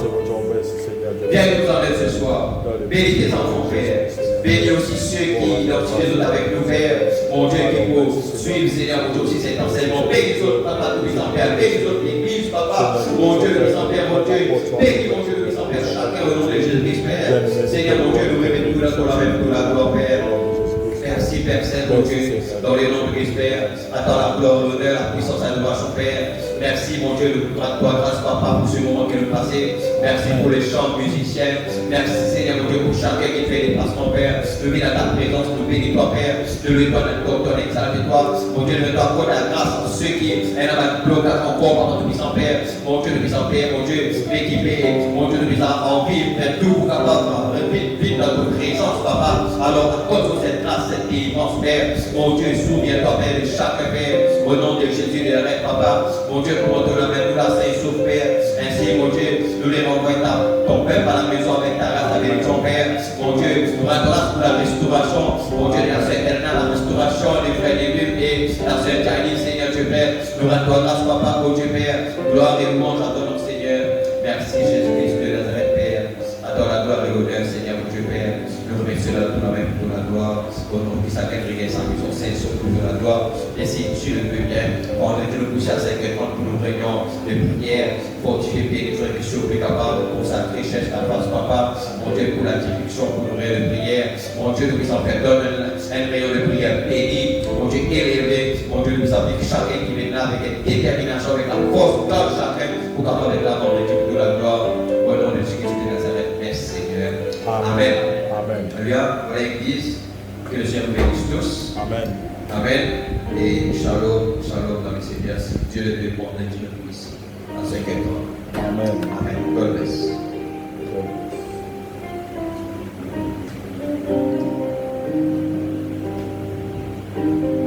Speaker 3: viens nous en aide ce soir.
Speaker 1: Bénis tes enfants, Père. Bénis aussi ceux qui identifient les autres avec nous, Père. Mon Dieu, qui pour suivre, Seigneur, mon Dieu, aussi cet enseignement. Bénis les autres, Papa, nous en Père. Bénis les autres, l'Église, Papa. Mon Dieu, nous en Père, mon Dieu. Bénis, mon Dieu, nous en Père, chacun au nom de Jésus-Christ, Père. Seigneur, mon Dieu, nous remettons la gloire, Père. Merci, Père Saint, mon Dieu, dans les noms de Christ, Père. Attends la gloire, l'honneur, la puissance, la louange, Père. Merci, mon Dieu, nous rendons toi grâce, Papa, pour ce moment que nous passons. Merci pour les chants musiciens. Merci, Seigneur, mon Dieu, pour chacun qui fait des passements, Père. Nous bénis à ta présence, nous bénis toi, Père. Nous lui donnons ton exalté, toi. Mon Dieu, nous t'accorde la grâce à ceux qui sont dans le blocage encore pendant tout puissant, Père. Mon Dieu, nous puissant, Père, mon Dieu, l'équiper. Mon Dieu, nous puissant en vivre, faire tout pour capable de vivre dans notre présence, Papa. Alors, accorde cette grâce, cette délivrance, Père. Mon Dieu, souviens-toi, Père, de chaque Père. Au nom de Jésus de rêve, Papa. Mon Dieu, pour te remettre nous la Saint sauf, Père. Ainsi, mon Dieu, nous les renvoyons ton Père par la maison avec ta grâce, avec ton Père. Mon Dieu, nous rendons grâce pour la restauration. Mon Dieu, la Sainte éternelle, la restauration des frères et des et la Sainte Jalie, Seigneur Dieu Père. Nous rendons grâce, Papa, mon Dieu Père. Gloire et louange à ton nom, Seigneur. Merci, Jésus-Christ de Nazareth, Père. À toi la gloire et l'honneur, Seigneur, mon Dieu Père. Nous remercions la gloire même pour la gloire. Au nom de sa congrégation, nous sommes saints, surtout de la gloire. Et si tu le veux bien, on est le boucher à 5h30 pour nous réunions de prière, fortifier, bénir, nous sommes plus capables de consacrer, cherche ta face, Papa. Mon Dieu, pour la direction, pour nos réunions de prière. Mon Dieu, nous puissions faire donner un rayon de prière béni. Mon Dieu, élevé. Mon Dieu, nous avons que chacun qui vient là avec une détermination, avec la force dans chacun pour capable d'être là dans l'équipe de la gloire. Au nom de Jésus-Christ de Nazareth, merci Seigneur. Amen.
Speaker 4: Amen.
Speaker 1: Alléluia. Voilà l'église. Que le Seigneur vous bénisse tous.
Speaker 4: Amen.
Speaker 1: Amen. Et shalom, shalom dans le Seigneur. Dieu le dépend de Dieu ici. À 5h30.
Speaker 4: Amen.
Speaker 1: Amen. God bless.
Speaker 4: Amen.